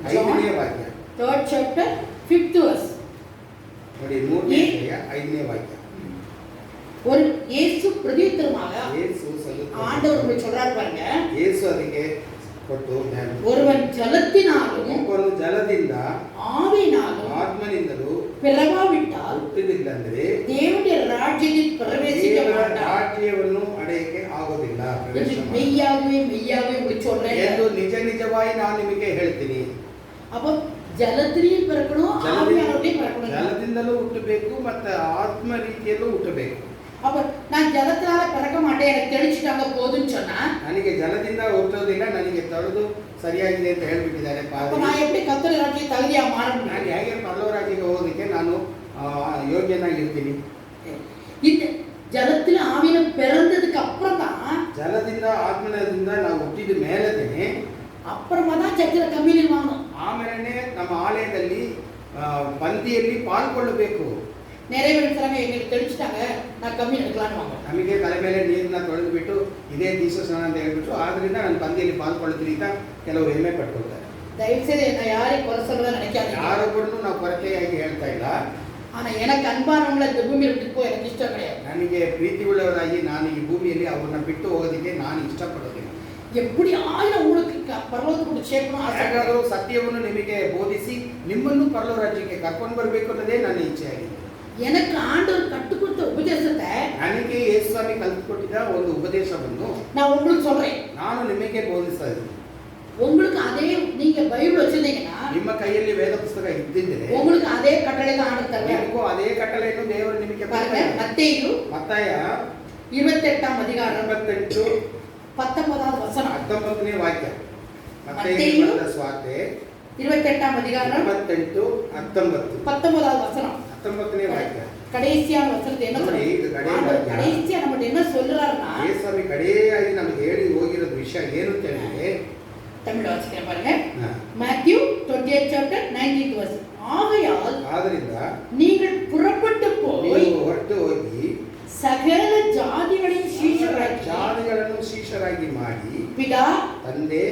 5ನೇ ವಾಕ್ಯ 3rd chapter 5th verse. ನೋಡಿ, 3ನೇ ಅಧ್ಯಾಯ 5ನೇ ವಾಕ್ಯ. ஒரு இயேசு பிரதியுத்தரமாக ಯೇಸು ஆண்டவர் உங்களுக்கு சொல்றாரு பாருங்க. ಯೇಸು ಅದಕ್ಕೆ ಕೊಟ್ಟು ஒருவன் ஜலத்தினாலும் ಒಬ್ಬನು ಜಲದಿಂದ ஆவியினாலும் ಆತ್ಮನಿಂದಲೂ பிறவாவிட்டால் ಹುಟ್ಟಿದಿಲ್ಲ ಅಂದ್ರೆ தேவனுடைய ராஜ்யத்தில் பிரவேசிக்க ದೇವರ மாட்டான். ರಾಜ್ಯವನ್ನು ಅಡೆಯಕ್ಕೆ ಆಗೋದಿಲ್ಲ, ಪ್ರವೇಶ இது ಮಾಡಿ. மெய்யாகவே மெய்யாகவே உங்களுக்கு சொல்றேன். ಎಂದು ನಿಜ ನಿಜವಾಗಿ ನಾನು ನಿಮಗೆ ಹೇಳ್ತೀನಿ. அப்போ ஜலத்திலையும் பிறக்கணும், ஆவியானவரையும் பிறக்கணும். ಜಲದಿಂದಲೂ ಹುಟ್ಟಬೇಕು ಮತ್ತೆ ಆತ್ಮ ರೀತಿಯಲ್ಲೂ ಹುಟ್ಟಬೇಕು. அப்ப நான் ஜலத்தினால பிறக்க மாட்டேன், எனக்கு தெளிச்சுட்டாங்க போதுன்னு சொன்னா ನನಗೆ ಜಲದಿಂದ ಹುಟ್ಟೋದಿಲ್ಲ, ನನಗೆ ತೊಳೆದು ಸರಿಯಾಗಿದೆ ಅಂತ ಹೇಳ್ಬಿಟ್ಟಿದ್ದಾರೆ அப்ப ಪಾದರಿ. நான் எப்படி கர்த்தர் ராஜ்ய தகுதியா மாற ನಾನು முடியும்? ಹೇಗೆ ಪರಲೋಕರಾಜ್ಯಕ್ಕೆ ಹೋಗೋದಕ್ಕೆ ನಾನು ಯೋಗ್ಯನಾಗಿರ್ತೀನಿ? இந்த ஜலத்துல ஆவியில பிறந்ததுக்கு அப்புறம் தான் ಜಲದಿಂದ ಆತ್ಮದಿಂದ ನಾವು ಹುಟ್ಟಿದ ಮೇಲದೇನೆ அப்புறமா தான் சர்ச்சில் கம்யூனியன் வாங்கணும். ಆಮೇಲೆ ನಮ್ಮ ಆಲಯದಲ್ಲಿ ಪಂಕ್ತಿಯಲ್ಲಿ ಪಾಲ್ಗೊಳ್ಳಬೇಕು. நிறைய பேர் சொல்றாங்க எங்களுக்கு தெளிச்சுட்டாங்க நான் கம்யூனியன் எடுக்கலாம்னு வாங்க. ನಮಗೆ ತಲೆ ಮೇಲೆ ನೀರನ್ನ ತೊಳೆದು ಬಿಟ್ಟು ಇದೇ ದೀಕ್ಷಾ ಸ್ನಾನ ಅಂತ ಹೇಳ್ಬಿಟ್ಟು ಆದ್ರಿಂದ ನಾನು ಪಂಕ್ತಿಯಲ್ಲಿ ಪಾಲ್ಗೊಳ್ತೀನಿ ಅಂತ ಕೆಲವರು ಹೆಮ್ಮೆ ಪಟ್ಕೊಳ್ತಾರೆ. தயவுசெய்து நான் யாரையும் குறை சொல்றதா நினைக்காதீங்க. ಯಾರೊಬ್ಬರನ್ನು ನಾವು ಕೊರತೆಯಾಗಿ ಹೇಳ್ತಾ ಇಲ್ಲ. ஆனா எனக்கு அன்பானவங்களை இந்த பூமியில விட்டு போய் எனக்கு இஷ்டம் கிடையாது. ನನಗೆ ಪ್ರೀತಿ ಉಳ್ಳವರಾಗಿ ನಾನು ಈ ಭೂಮಿಯಲ್ಲಿ ಅವ್ರನ್ನ ಬಿಟ್ಟು ಹೋಗೋದಕ್ಕೆ ನಾನು ಇಷ್ಟಪಡೋದಿಲ್ಲ. எப்படி ஆயிரம் உங்களுக்கு பரலோகத்துக்கு சேர்க்கணும் ஆசை. ಯಾರಾದರೂ ಸತ್ಯವನ್ನು ನಿಮಗೆ ಬೋಧಿಸಿ ನಿಮ್ಮನ್ನು ಪರಲೋಕ ರಾಜ್ಯಕ್ಕೆ ಕರ್ಕೊಂಡು ಬರಬೇಕು ಅನ್ನೋದೇ ನನ್ನ ಇಚ್ಛೆ ಆಗಿದೆ. எனக்கு ஆண்டவர் கற்றுக் கொடுத்த உபதேசத்தை ನನಗೆ ಯೇಸು ಸ್ವಾಮಿ ಕಲಿತುಕೊಟ್ಟಿದ್ದ ಒಂದು ಉಪದೇಶವನ್ನು நான் உங்களுக்கு சொல்றேன். ನಾನು ನಿಮಗೆ ಬೋಧಿಸ್ತಾ ಇದ್ದೀನಿ. உங்களுக்கு அதே நீங்க பைபிள் வச்சிருந்தீங்கன்னா ನಿಮ್ಮ ಕೈಯಲ್ಲಿ ವೇದ ಪುಸ್ತಕ ಇದ್ದಿದ್ದರೆ உங்களுக்கு அதே கட்டளை தான் ஆண்டு தருவார். ನಿಮಗೂ ಅದೇ ಕಟ್ಟಳೆಯನ್ನು ದೇವರು ನಿಮಗೆ பாருங்க மத்தேயு ಮತ್ತಾಯ 28ஆம் அதிகாரம் 28 19வது வசனம். 19ನೇ ವಾಕ್ಯ. ಮತ್ತಾಯ ಮತ್ತೇಯು ಬರೆದ ಸುವಾರ್ತೆ 28ஆம் அதிகாரம் 28 19 19வது வசனம். 19ನೇ ವಾಕ್ಯ. கடைசியான வசனத்தை என்ன ನೋಡಿ, ಇದು சொல்றாரு? கடைசி ஆண்டவர் வாக்கிய. கடைசியா நம்மகிட்ட என்ன சொல்றாருன்னா ಯೇಸು ಸ್ವಾಮಿ ಕಡೆಯಾಗಿ ನಮಗೆ ಹೇಳಿ ಹೋಗಿರೋದು ವಿಷಯ ಏನು ಅಂತ ಹೇಳಿದ್ರೆ தமிழ்ல வாசிக்கிறேன் பாருங்க. ಹಾ. Matthew 28 chapter 19th verse. ஆகையால் ಆದ್ರಿಂದ நீங்கள் புறப்பட்டு போய் ನೀವು ಹೊರಟು ಹೋಗಿ சகல ஜாதிகளையும் சீஷராக்கி ಜಾತಿಗಳನ್ನು ಶಿಷ್ಯರಾಗಿ ಮಾಡಿ பிதா ತಂದೆ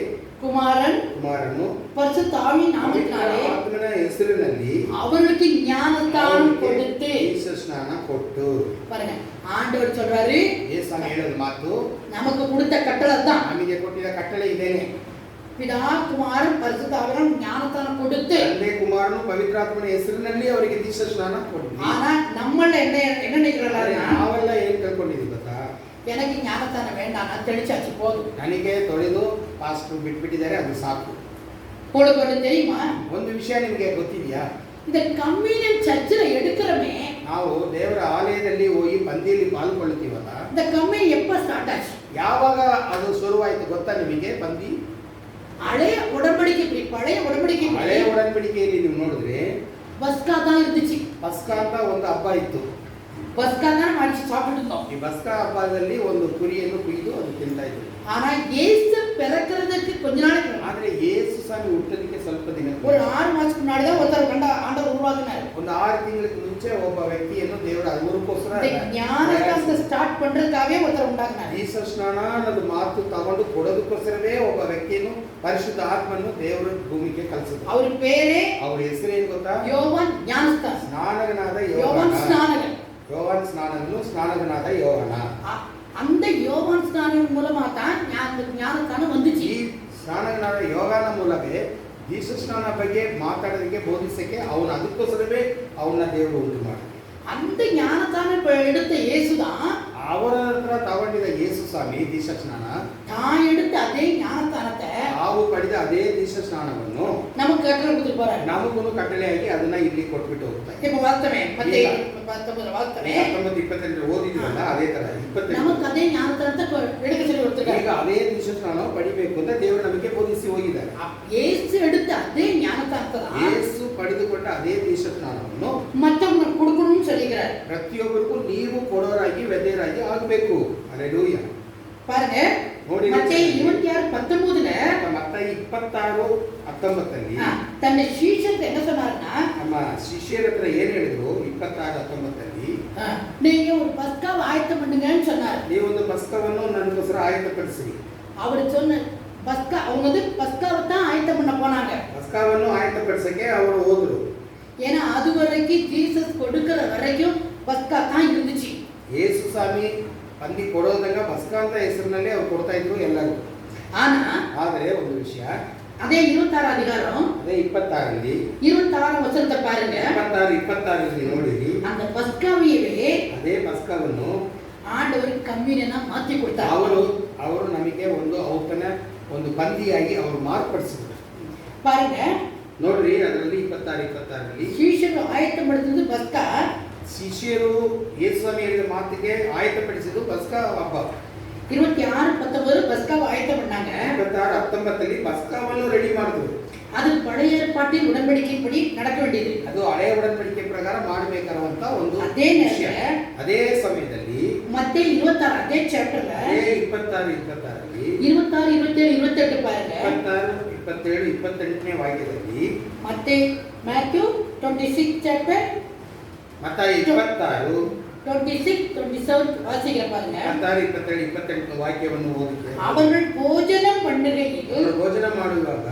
குமாரன் ಕುಮಾರನು பரிசுத்த ஆவியின் நாமத்தினாலே ಆತ್ಮನ ಹೆಸರಿನಲ್ಲಿ அவர்களுக்கு ஞானஸ்தானம் கொடுத்து ಯೇಸು ಸ್ನಾನ ಕೊಟ್ಟು. பாருங்க ஆண்டவர் சொல்றாரு ಯೇಸು ಸ್ವಾಮಿ ಹೇಳೋದು ಮಾತು நமக்கு கொடுத்த கட்டளை தான். ನಮಗೆ ಕೊಟ್ಟಿದ್ದ ಕಟ್ಟಳೆ ಇದೇನೆ. பிதா குமாரன் பரிசுத்த ஆவியின் ஞானஸ்தானம் கொடுத்து ತಂದೆ ಕುಮಾರನು ಪವಿತ್ರಾತ್ಮನ ಹೆಸರಿನಲ್ಲಿ ಅವರಿಗೆ ದೀಕ್ಷಾ ಸ್ನಾನ ಕೊಡ್ಲಿ. ஆனா நம்மள என்ன நினைக்கிறாருன்னா ನಾವೆಲ್ಲ ಏನ್ ತಿಳ್ಕೊಂಡಿದೀವಿ ಗೊತ್ತಾ? எனக்கு ஞானஸ்தானம் வேண்டாம், நான் தெளிச்சாச்சு போதும். ನನಗೆ ತೊಳೆದು ಪಾಸ್ಟರ್ ಬಿಟ್ಬಿಟ್ಟಿದ್ದಾರೆ, ಅದು ಸಾಕು. உங்களுக்கு ஒன்று தெரியுமா? ಒಂದು ವಿಷಯ ನಿಮಗೆ ಗೊತ್ತಿದೆಯಾ? இந்த கம்யூனியன் சர்ச்சில் எடுக்கிறமே ನಾವು ದೇವರ ಆಲಯದಲ್ಲಿ ಹೋಗಿ ಪಂಕ್ತಿಯಲ್ಲಿ ಪಾಲ್ಗೊಳ್ತೀವಲ್ಲ, இந்த கம்யூனியன் எப்ப ஸ்டார்ட் ஆச்சு? ಯಾವಾಗ ಅದು ಶುರುವಾಯಿತು ಗೊತ್ತಾ ನಿಮಗೆ? ಪಂಕ್ತಿ பழைய உடன்படிக்கை ಹಳೆ ಒಡಂಬಡಿಕೆಯಲ್ಲಿ ನೀವು ನೋಡಿದ್ರೆ பஸ்கா தான் இருந்துச்சு. ಪಸ್ಕಾ ಅಂತ ಒಂದು ಹಬ್ಬ ಇತ್ತು. பஸ்கா தான் அடிச்சு சாப்பிட்டு இருந்தோம். ಈ ಪಸ್ಕಾ ಹಬ್ಬದಲ್ಲಿ ಒಂದು ಕುರಿಯನ್ನು ಕುಯ್ದು ಅದು ತಿಂತಾ ಇದ್ರು. ஆனா இயேசு பிறக்கிறதுக்கு கொஞ்ச நாளைக்கு ಆದ್ರೆ ಯೇಸು ಸ್ವಾಮಿ ಹುಟ್ಟೋದಕ್ಕೆ ಸ್ವಲ್ಪ ದಿನ, ஒரு 6 மாசத்துக்கு முன்னாடி தான் ஒருத்தர் ஆண்டவர் உருவாக்குனாரு. ಒಂದು 6 ತಿಂಗಳಿಗೆ ಮುಂಚೆ ಒಬ್ಬ ವ್ಯಕ್ತಿಯನ್ನು ದೇವರ ಅದಕ್ಕೋಸ್ಕರ ஞானஸ்தானத்தை ஸ்டார்ட் பண்றதுக்காகவே ஒருத்தர் உண்டாக்குனாரு. ದೀಕ್ಷಾ ಸ್ನಾನ ಅನ್ನೋದು ಮಾತು ತಗೊಂಡು ಕೊಡೋದಕ್ಕೋಸ್ಕರವೇ ಒಬ್ಬ ವ್ಯಕ್ತಿಯನ್ನು ಪರಿಶುದ್ಧ ಆತ್ಮನ್ನು ದೇವರು ಭೂಮಿಗೆ ಕಳಿಸಿದ್ರು. அவர் பேரே ಅವ್ರ ಹೆಸರೇನು ಗೊತ್ತಾ? யோவான் ஞானஸ்தான. ಸ್ನಾನಗನಾದ யோவான் ஸ்நானகன். ಯೋಹಾನ್ ಸ್ನಾನನು ಸ್ನಾನಗನಾದ ಯೋಹಾನ. அந்த யோவான் ஸ்நானன் மூலமா தான் ஞானஸ்தானம் வந்துச்சு. ಈ ಸ್ನಾನಗನಾದ ಯೋಹಾನ ಮೂಲವೇ ದೀಕ್ಷಾ ಸ್ನಾನ ಬಗ್ಗೆ ಮಾತಾಡೋದಕ್ಕೆ ಬೋಧಿಸಕ್ಕೆ ಅವನು ಅದಕ್ಕೋಸ್ಕರವೇ ಅವನ್ನ ದೇವರು ಉಂಟು ಮಾಡಿ அந்த ஞானஸ்தானம் எடுத்த இயேசுதான் ಅವರ ಹತ್ರ ತಗೊಂಡಿದ್ದ ಯೇಸು ಸ್ವಾಮಿ ದೀಕ್ಷಾ ಸ್ನಾನ, தான் எடுத்த அதே ஞானஸ்தானத்தை ನಾವು ಪಡೆದ ಅದೇ ದೀಕ್ಷಾ ಸ್ನಾನವನ್ನು நமக்கு கட்டளை கொடுத்துட்டு போறாரு. ನಮಗೂ ಕಟ್ಟಳೆಯಾಗಿ ಅದನ್ನ ಇಲ್ಲಿ ಕೊಟ್ಬಿಟ್ಟು ಹೋಗ್ತಾರೆ. இப்ப வார்த்தமே மத்தேயு 19 வார்த்தமே 19-22 ಓದಿದ್ರಲ್ಲ, ಅದೇ ತರ 22 நமக்கு அதே ஞானஸ்தானத்தை எடுக்க சொல்லி கொடுத்துருக்காரு. ಈಗ ಅದೇ ದೀಕ್ಷಾ ಸ್ನಾನ ಪಡಿಬೇಕು ಅಂತ ದೇವರು ನಮಗೆ ಬೋಧಿಸಿ ಹೋಗಿದ್ದಾರೆ. இயேசு எடுத்த அதே ஞானஸ்தானத்தை தான் ಯೇಸು ಪಡೆದುಕೊಂಡ ಅದೇ ದೀಕ್ಷಾ ಸ್ನಾನವನ್ನು மற்றவங்களுக்கு கொடுக்கணும்னு சொல்லிக்கிறார். ಪ್ರತಿಯೊಬ್ಬರಿಗೂ ನೀವು ಕೊಡೋರಾಗಿ ವೆದೆಯರಾಗಿ ಆಗಬೇಕು. ಹಲ್ಲೆಲೂಯಾ. பாருங்க ನೋಡಿ, மத்தேயு 26:19ல ಮತ್ತ 26:19 தன்னை சீஷருக்கு என்ன சொன்னாருன்னா, ನಮ್ಮ ಶಿಷ್ಯರ ಹತ್ರ ಏನ್ ಹೇಳಿದ್ರು? 26:19 நீங்க ஒரு பஸ்காவை ஆயத்தம் பண்ணுங்கன்னு சொன்னாரு. ನೀವೊಂದು ಪಸ್ಕವನ್ನು ನನಗೋಸ್ಕರ ಆಯತ್ತಪಡಿಸಿರಿ. அவர் சொன்ன பஸ்கா அவங்க வந்து பஸ்காவை தான் ஆயத்தம் பண்ண போனாங்க. ಪಸ್ಕವನ್ನು ಆಯತ್ತಪಡಿಸಕ್ಕೆ ಅವರು ಹೋದ್ರು. ஏன்னா அது வரைக்கும் ஜீசஸ் கொடுக்கிற வரைக்கும் பஸ்கா தான் இருந்துச்சு. ಯೇಸು ಸ್ವಾಮಿ ಪಂಕ್ತಿ ಕೊಡೋದಾಗ ಪಸ್ಕ ಅಂತ ಹೆಸರಿನಲ್ಲಿ ಅವ್ರು ಕೊಡ್ತಾ ಇದ್ರು ಎಲ್ಲರಿಗೂ. ஆனா ಆದರೆ ಒಂದು ವಿಷಯ, அதே 26 அதிகாரம் ಅದೇ 26ರಲ್ಲಿ 26 வசனத்தை பாருங்க. 26ರಲ್ಲಿ ನೋಡಿರಿ, அந்த பஸ்காவையே ಅದೇ ಪಸ್ಕವನ್ನು ஆண்டவர் கம்யூனியனா மாத்தி கொடுத்தார். ಅವರು ನಮಗೆ ಒಂದು ಔತಣ, ಒಂದು ಪಂದಿಯಾಗಿ ಅವರು ಮಾರ್ಪಡಿಸಿದ್ರು. பாருங்க, ನೋಡ್ರಿ ಅದರಲ್ಲಿ 26ರಲ್ಲಿ ಶಿಷ್ಯರು ಆಯತ್ತಪಡಿಸಿದ್ದು ಪಸ್ಕಾ, ಶಿಷ್ಯರು ಯೇಸುಸ್ವಾಮಿ ಹೇಳಿದ ಮಾತಿಗೆ ಆಯತ್ತಪಡಿಸಿದ್ದು ಪಸ್ಕ ಹಬ್ಬ. 26:19 பஸ்காவை ஆயத்தம் பண்ணாங்க. 26:19ಲ್ಲಿ ಪಸ್ಕವನ್ನು ರೆಡಿ ಮಾಡಿದ್ರು. அது பழைய ஏற்பாட்டின் உடன்படிக்கைப்படி நடக்க வேண்டியது. ಅದು ಹಳೆಯ ಒಡಂಬಡಿಕೆ ಪ್ರಕಾರ ಮಾಡಬೇಕಾಗಿರುವಂತ ಒಂದು ಅದೇ ವಿಷಯ. ಅದೇ ಸಮಯದಲ್ಲಿ மத்தேயு 26 அதே சாப்டர்ல ಅದೇ 26ರಲ್ಲಿ 26, 27, 28 பாருங்க. 26, 27, 28ನೇ ವಾಕ್ಯದಲ್ಲಿ Matthew 26 சாப்டர் ಮತ್ತಾಯ 26, 26, 27 வாசிக்கிற பாருங்க. 26, 27, 28 ವಾಕ್ಯವನ್ನು ಓದಿದ್ರೆ அவர்கள் போஜனம் பண்ணுகையில் ಅವರು ಭೋಜನ ಮಾಡುವಾಗ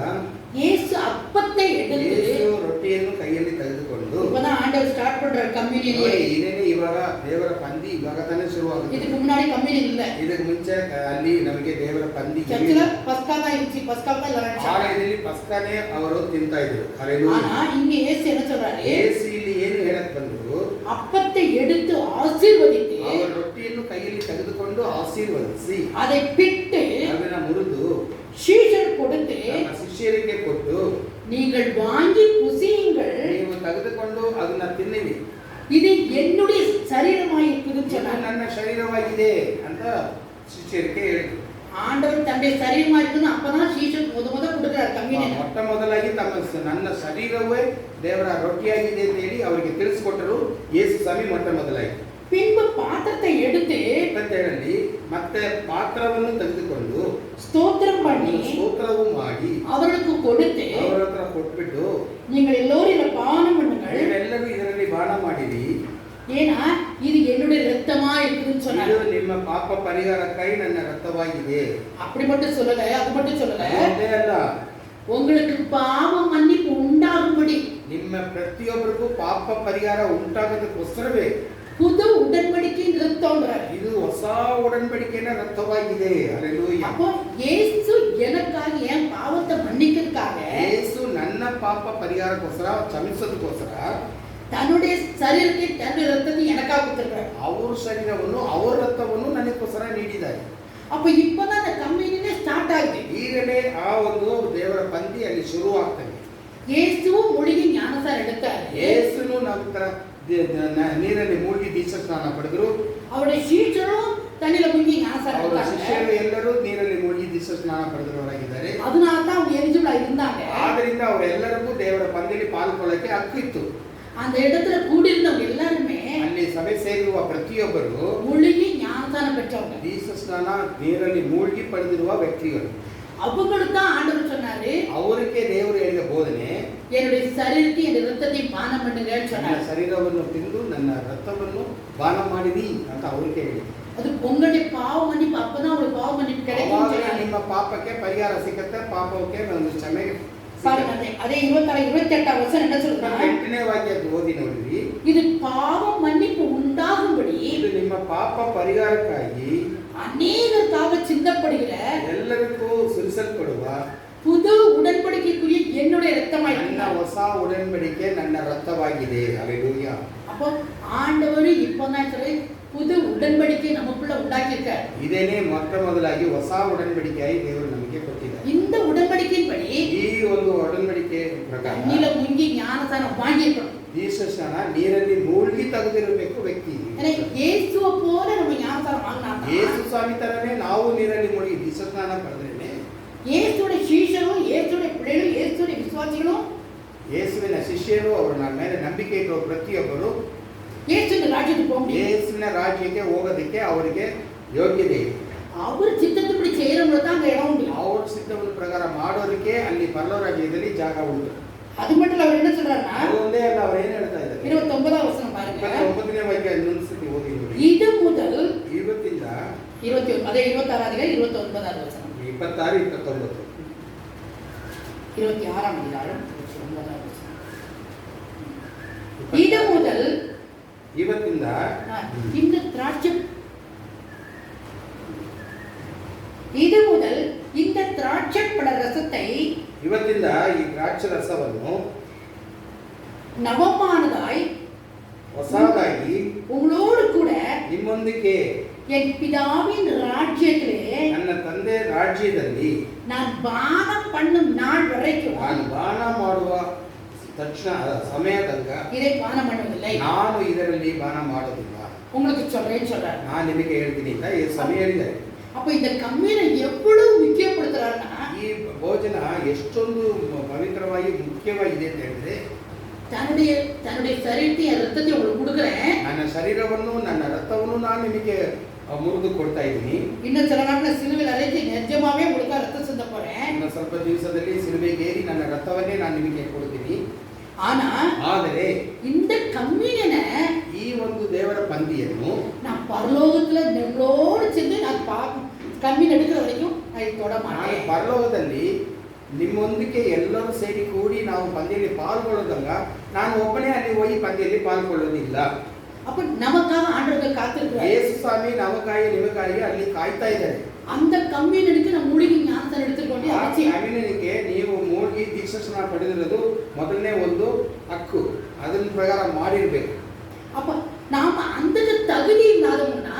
இயேசு அப்பத்தை எடுத்து, ಯೇಸು ರೊಟ್ಟಿಯನ್ನು ಕೈಯಲ್ಲಿ ತೆಗೆದುಕೊಂಡು, இப்பதான் ஆண்டவர் ஸ்டார்ட் பண்ற ನೋಡಿ, கம்யூனியன். ಇದೇನೆ ಇವಾಗ ದೇವರ ಪಂದಿ ಇವಾಗ ತಾನೇ ಶುರುವಾಗುತ್ತೆ. இதுக்கு முன்னாடி கம்யூனியன் இல்ல. ಇದಕ್ಕೆ ಮುಂಚೆ ಅಲ್ಲಿ ನಮಗೆ ದೇವರ ಪಂದಿ சர்ச்சில பஸ்கா தான் இருந்துச்சு. பஸ்கா தான் எல்லாரும் ಆಲಯದಲ್ಲಿ ಪಸ್ಕಾನೇ ಅವರು ತಿಂತಾ ಇದ್ರು. ಹಲ್ಲೆಲೂಯಾ. ஆனா இங்க இயேசு என்ன சொல்றாரு? ಯೇಸು ಇಲ್ಲಿ ಏನು ಹೇಳಕ್ ಬಂದ್ರು? அப்பத்தை எடுத்து ஆசீர்வதித்து ಅವರು ರೊಟ್ಟಿಯನ್ನು ಕೈಯಲ್ಲಿ ತೆಗೆದುಕೊಂಡು ಆಶೀರ್ವದಿಸಿ அதை பிட்டு ಅದನ್ನ ಮುರಿದು சீஷர் கொடுத்து, ತಮ್ಮ ಶಿಷ್ಯರಿಗೆ ಕೊಟ್ಟು, நீங்கள் வாங்கி புசியுங்கள், ನೀವು ತೆಗೆದುಕೊಂಡು ಅದನ್ನ ತಿನ್ನಿರಿ, இது என்னுடைய சரீரமாய் இருக்குதுன்னு ಇದು சொன்னாங்க. ನನ್ನ ಶರೀರವಾಗಿದೆ ಅಂತ ಶಿಷ್ಯರಿಗೆ ಹೇಳಿದ್ರು. ஆண்டவர் தன்னுடைய சரீரமா இருக்குன்னு அப்பதான் சீஷர் முத கொடுக்கிறார் கம்யூனியன். ಮೊಟ್ಟ ಮೊದಲಾಗಿ ನನ್ನ ಶರೀರವೇ ದೇವರ ರೊಟ್ಟಿಯಾಗಿದೆ ಅಂತ ಹೇಳಿ ಅವರಿಗೆ ತಿಳಿಸಿಕೊಟ್ಟರು ಯೇಸು ಸ್ವಾಮಿ ಮೊಟ್ಟ ಮೊದಲಾಗಿ. பின்பு பாத்திரத்தை எடுத்து 27ರಲ್ಲಿ ಮತ್ತೆ ಪಾತ್ರವನ್ನು ತೆಗೆದುಕೊಂಡು ஸ்தோத்திரம் பண்ணி ಸ್ತೋತ್ರವು ಮಾಡಿ அவர்களுக்கு கொடுத்து, ಅವರ ಹತ್ರ ಕೊಟ್ಬಿಟ್ಟು, நீங்கள் எல்லோரும் இதில் பானம் பண்ணுங்கள், ನೀವೆಲ್ಲರೂ ಇದರಲ್ಲಿ ಬಾಣ ಮಾಡಿರಿ, ஏன்னா இது என்னுடைய ரத்தமா இருக்குதுன்னு ಇದು சொன்னாங்க. ನಿಮ್ಮ ಪಾಪ ಪರಿಹಾರಕ್ಕಾಗಿ ನನ್ನ ರಕ್ತವಾಗಿದೆ. அப்படி மட்டும் சொல்லல, அது மட்டும் சொல்லல, ಅದೇ ಅಲ್ಲ, உங்களுக்கு பாவ மன்னிப்பு உண்டாகும்படி ನಿಮ್ಮ ಪ್ರತಿಯೊಬ್ಬರಿಗೂ ಪಾಪ ಪರಿಹಾರ ಉಂಟಾಗೋದಕ್ಕೋಸ್ಕರವೇ புது உடன்படிக்கையின் ரத்தம்ன்றார். ಇದು ಹೊಸ ಒಡಂಬಡಿಕೆಯ ರಕ್ತವಾಗಿದೆ. ಹಲ್ಲೆಲೂಯಾ. அப்போ இயேசு எனக்காக என் பாவத்தை மன்னிக்கிறதுக்காக ಯೇಸು ನನ್ನ ಪಾಪ ಪರಿಹಾರಕ್ಕೋಸ್ಕರ, ಕ್ಷಮಿಸೋದಕ್ಕೋಸ್ಕರ தன்னுடைய சரீரத்தை, தன்னுடைய ரத்தத்தை எனக்காக கொடுத்திருக்கிறார். ಅವರ ಶರೀರವನ್ನು ಅವರ ರಕ್ತವನ್ನು ನನಗೋಸ್ಕರ ನೀಡಿದ್ದಾರೆ. அப்ப இப்பதான் அந்த கம்யூனியனே ஸ்டார்ட் ஆகுது. ಈಗಲೇ ಆ ಒಂದು ದೇವರ ಪಂದಿ ಅಲ್ಲಿ ಶುರುವಾಗ್ತದೆ. இயேசுவும் முழுகி ஞானசாரம் எடுத்தார். ಯೇಸುನು ನಂತರ ನೀರಲ್ಲಿ ಮುಳುಗಿ ದೀಕ್ಷಾಸ್ನಾನ ಪಡೆದರು. அவருடைய சீஷரும் தண்ணில முழுகி ஞானசாரம் ಅವರ எடுத்தாங்க. ಶಿಷ್ಯರು ಎಲ್ಲರೂ ನೀರಲ್ಲಿ ಮುಳುಗಿ ದೀಕ್ಷಾಸ್ನಾನ ಪಡೆದವರಾಗಿದ್ದಾರೆ. அதனால தான் அவங்க எலிஜிபிளா இருந்தாங்க. ಆದ್ದರಿಂದ ಅವರೆಲ್ಲರಿಗೂ ದೇವರ ಪಂದಿಯಲ್ಲಿ ಪಾಲ್ಗೊಳ್ಳಕ್ಕೆ ಹಕ್ಕು ಇತ್ತು. அந்த இடத்துல கூடியிருந்தவங்க எல்லாருமே ಅಲ್ಲಿ ಸಭೆ ಸೇರುವ ಪ್ರತಿಯೊಬ್ಬರು முழுகி ஞானசாரம் பெற்றவங்க. ದೀಕ್ಷಾಸ್ನಾನ ನೀರಲ್ಲಿ ಮುಳುಗಿ ಪಡೆದಿರುವ ವ್ಯಕ್ತಿಗಳು. அவங்களுக்கு தான் ஆண்டவர் சொன்னாரு, ಅವರಿಗೆ ದೇವರು ಹೇಳಿದ ಬೋಧನೆ, என்னுடைய சரீரத்தை, என்னுடைய ரத்தத்தை பானம் பண்ணுங்கன்னு ನನ್ನ சொன்னாரு. ಶರೀರವನ್ನು ತಿಂದು ನನ್ನ ರಕ್ತವನ್ನು ಪಾನ ಮಾಡಿರಿ ಅಂತ ಅವರಿಗೆ ಹೇಳಿ. அது உங்களுடைய பாவ மன்னிப்பு, அப்பதான் உங்களுக்கு பாவ மன்னிப்பு கிடைக்கும் ಅವಾಗ சொன்னாரு. ನಿಮ್ಮ ಪಾಪಕ್ಕೆ ಪರಿಹಾರ ಸಿಗುತ್ತೆ, ಪಾಪಕ್ಕೆ ಒಂದು ಕ್ಷಮೆ பாருங்க, அதே 26, 28 வசனம் என்ன சொல்றாங்க? 8ನೇ ವಾಕ್ಯ ಓದಿ ನೋಡಿರಿ. இது பாவ மன்னிப்பு உண்டாகும்படி ಇದು ನಿಮ್ಮ ಪಾಪ ಪರಿಹಾರಕ್ಕಾಗಿ அநேகருக்காக சிந்தப்படுகிற ಎಲ್ಲರಿಗೂ ಸುರಿಸಲ್ಪಡುವ புது உடன்படிக்கைக்குரிய என்னுடைய ನನ್ನ ரத்தமாயிருக்கிறது. ಹೊಸ ಒಡಂಬಡಿಕೆ ನನ್ನ ರಕ್ತವಾಗಿದೆ. ಹಲ್ಲೆಲೂಯಾ. அப்போ ಆಂಡವರು இப்பதான் சொல்லி புது உடன்படிக்கை நமக்குள்ள உண்டாக்கியிருக்கார். ಇದೇನೇ ಮೊಟ್ಟ ಮೊದಲಾಗಿ ಹೊಸ ಒಡಂಬಡಿಕೆಯಾಗಿ ದೇವರು ನಮಗೆ ಕೊಟ್ಟಿದ್ದಾರೆ. இந்த உடன்படிக்கையின்படி ಈ ಒಂದು ಒಡಂಬಡಿಕೆ ಪ್ರಕಾರ தண்ணில முங்கி ஞானசாரம் வாங்கியிருக்கணும். ದೀಕ್ಷಾಸ್ನಾನ ನೀರಲ್ಲಿ ಮುಳುಗಿ ತೆಗೆದಿರಬೇಕು ವ್ಯಕ್ತಿ. ஏன்னா இயேசுவை போல நம்ம ஞானசாரம் வாங்கினா ಯೇಸು ಸ್ವಾಮಿ ತರನೇ ನಾವು ನೀರಲ್ಲಿ ಮುಳುಗಿ ದೀಕ್ಷಾಸ್ನಾನ ಪಡೆದ್ರೇನೆ இயேசுடைய சீஷரும், இயேசுடைய பிள்ளைகளும், இயேசுடைய விசுவாசிகளும், ಯೇಸುವಿನ ಶಿಷ್ಯರು, ಅವರ ಮೇಲೆ ನಂಬಿಕೆ ಇರುವ ಪ್ರತಿಯೊಬ್ಬರು இயேசுவின் ராஜ்யத்துக்கு போக முடியும். ಯೇಸುವಿನ ರಾಜ್ಯಕ್ಕೆ ಹೋಗೋದಕ್ಕೆ ಅವರಿಗೆ ಯೋಗ್ಯತೆ ಇದೆ. அவர் சித்தத்துப்படி செய்யறவங்களுக்கு தான் அந்த இடம் உண்டு. ಅವ್ರ ಸಿದ್ಧವನ್ನು ಪ್ರಕಾರ ಮಾಡೋದಕ್ಕೆ ಅಲ್ಲಿ ಪರಲೋಕ ರಾಜ್ಯದಲ್ಲಿ ಜಾಗ ಉಂಟು. அது மட்டும் இல்ல, அவர் என்ன சொல்றாருன்னா, ಅದು ಒಂದೇ ಅಲ್ಲ, ಅವ್ರು ಏನ್ ಹೇಳ್ತಾ ಇದ್ದಾರೆ? 29 வசனம் பாருங்க. 29ನೇ ವಾಕ್ಯ ಇನ್ನೊಂದು ಸತಿ ಓದಿ ನೋಡಿ. இது முதல் ಇವತ್ತಿಂದ 21, அதே 26 அதிகாரம் 29 வசனம், 26, 29, 26 அதிகாரம் 29 வசனம். இது முதல் ಇವತ್ತಿಂದ இந்த திராட்சை, இது முதல் இந்த ದಿನದಿಂದ ಈ ದ್ರಾಕ್ಷಿ ರಸವನ್ನು நவமானதாய் ಹೊಸದಾಗಿ உங்களோடு கூட ನಿಮ್ಮೊಂದಿಗೆ என் பிதாவின் ராஜ்யத்திலே ನನ್ನ ತಂದೆ ರಾಜ್ಯದಲ್ಲಿ நான் பானம் பண்ணும் நாள் வரைக்கும் ನಾನು ಬಾಣ ಮಾಡುವ ತಕ್ಷಣ ಸಮಯ ತನಕ இதை பானம் பண்ணுவதில்லை. ನಾನು ಇದರಲ್ಲಿ ಬಾಣ ಮಾಡೋದಿಲ್ಲ. உங்களுக்கு சொல்றேன். ನಾನು ನಿಮಗೆ ಹೇಳ್ತೀನಿ ಅಂತ ಈ ಸಮಯ ಹೇಳಿದ್ದಾರೆ. அப்ப இந்த கம்யூனை எவ்வளவு முக்கியப்படுத்துறாருன்னா ಈ ಭೋಜನ ಎಷ್ಟೊಂದು ಪವಿತ್ರವಾಗಿ ಮುಖ್ಯವಾಗಿದೆ ಅಂತ ಹೇಳಿದ್ರೆ தன்னுடைய சரீரத்தை ரத்தத்தை உங்களுக்கு கொடுக்குறேன். ನನ್ನ ಶರೀರವನ್ನು ನನ್ನ ರಕ್ತವನ್ನು ನಾನು ನಿಮಗೆ ಮುರಿದು ಕೊಡ್ತಾ ಇದ್ದೀನಿ. இன்னும் சில நாட்கள் சிலுவையில் அறைஞ்சி நிஜமாவே உங்களுக்கு ரத்தம் சிந்த போறேன். ಇನ್ನು ಸ್ವಲ್ಪ ದಿವಸದಲ್ಲಿ ಸಿಲುಬೆಗೇರಿ ನನ್ನ ರಕ್ತವನ್ನೇ ನಾನು ನಿಮಗೆ ಕೊಡ್ತೀನಿ. ಆದರೆ இந்த கம்யூனியனை ಈ ಒಂದು ದೇವರ ಪಂದಿಯನ್ನು நான் பரலோகத்துல நம்மளோடு சேர்ந்து நான் கம்யூன் எடுக்கிற வரைக்கும் நான் தொட மாட்டேன். ಪರಲೋಕದಲ್ಲಿ ನಿಮ್ಮೊಂದಿಗೆ ಎಲ್ಲರೂ ಸೇರಿ ಕೂಡಿ ನಾವು ಪಂದ್ಯದಲ್ಲಿ ಪಾಲ್ಗೊಳ್ಳೋದಾಗ ನಾನು ಒಬ್ಬನೇ ಅಲ್ಲಿ ಹೋಗಿ ಪಂದ್ಯದಲ್ಲಿ ಪಾಲ್ಗೊಳ್ಳೋದಿಲ್ಲ. அப்ப நமக்காக ஆண்டவர்கள் காத்திருக்கிறார். ಯೇಸು ಸ್ವಾಮಿ ನಮಗಾಗಿ ನಿಮಗಾಗಿ ಅಲ್ಲಿ ಕಾಯ್ತಾ ಇದ್ದಾರೆ. அந்த கம்யூனியனுக்கு நம்ம மூழ்கி ஞானத்தை எடுத்துக்கொண்டு ಕಮ್ಯುನಿಟಿಗೆ ನೀವು ಮೂழ்ಗಿ ದೀಕ್ಷಾಸ್ನಾನ ಪಡೆದಿರೋದು ಮೊದಲನೇ ಒಂದು ಹಕ್ಕು. ಅದನ್ನ ಪ್ರಕಾರ ಮಾಡಿರ್ಬೇಕು. அப்ப நாம அந்த தகுதி இல்லாதவங்கன்னா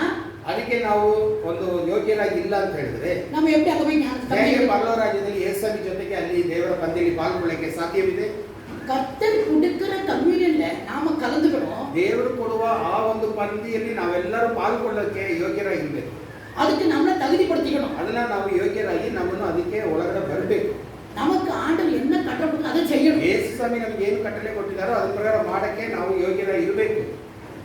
ಅದಕ್ಕೆ ನಾವು ಒಂದು ಯೋಗ್ಯರಾಗಿಲ್ಲ ಅಂತ ಹೇಳಿದ್ರೆ நம்ம எப்படி அங்க போய் ஞானத்தை ಪರಲೋಕ ರಾಜ್ಯದಲ್ಲಿ ಯೇಸುವಿನ ಜೊತೆಗೆ ಅಲ್ಲಿ ದೇವರ ಪಂದ್ಯದಲ್ಲಿ ಪಾಲ್ಗೊಳ್ಳಕ್ಕೆ ಸಾಧ್ಯವಿದೆ? கர்த்தர் கொடுக்கிற கம்யூனியன்ல நாம கலந்துக்கணும். ದೇವರು ಕೊಡುವ ಆ ಒಂದು ಪಂದ್ಯದಲ್ಲಿ ನಾವೆಲ್ಲರೂ ಪಾಲ್ಗೊಳ್ಳಕ್ಕೆ ಯೋಗ್ಯರಾಗಿರ್ಬೇಕು. அதுக்கு நம்மள தகுதிப்படுத்திக்கணும். ಅದನ್ನ ನಾವು ಯೋಗ್ಯರಾಗಿ ನಮ್ಮನ್ನು ಅದಕ್ಕೆ ಒಳಗಡೆ ಬರಬೇಕು. நமக்கு ஆண்டவர் என்ன கட்டளை அதை செய்யணும். ಯೇಸು ಸ್ವಾಮಿ ನಮಗೆ ಏನು ಕಟ್ಟಳೆ ಕೊಟ್ಟಿದ್ದಾರೋ ಅದರ ಪ್ರಕಾರ ಮಾಡಕ್ಕೆ ನಾವು ಯೋಗ್ಯರಾಗಿರಬೇಕು.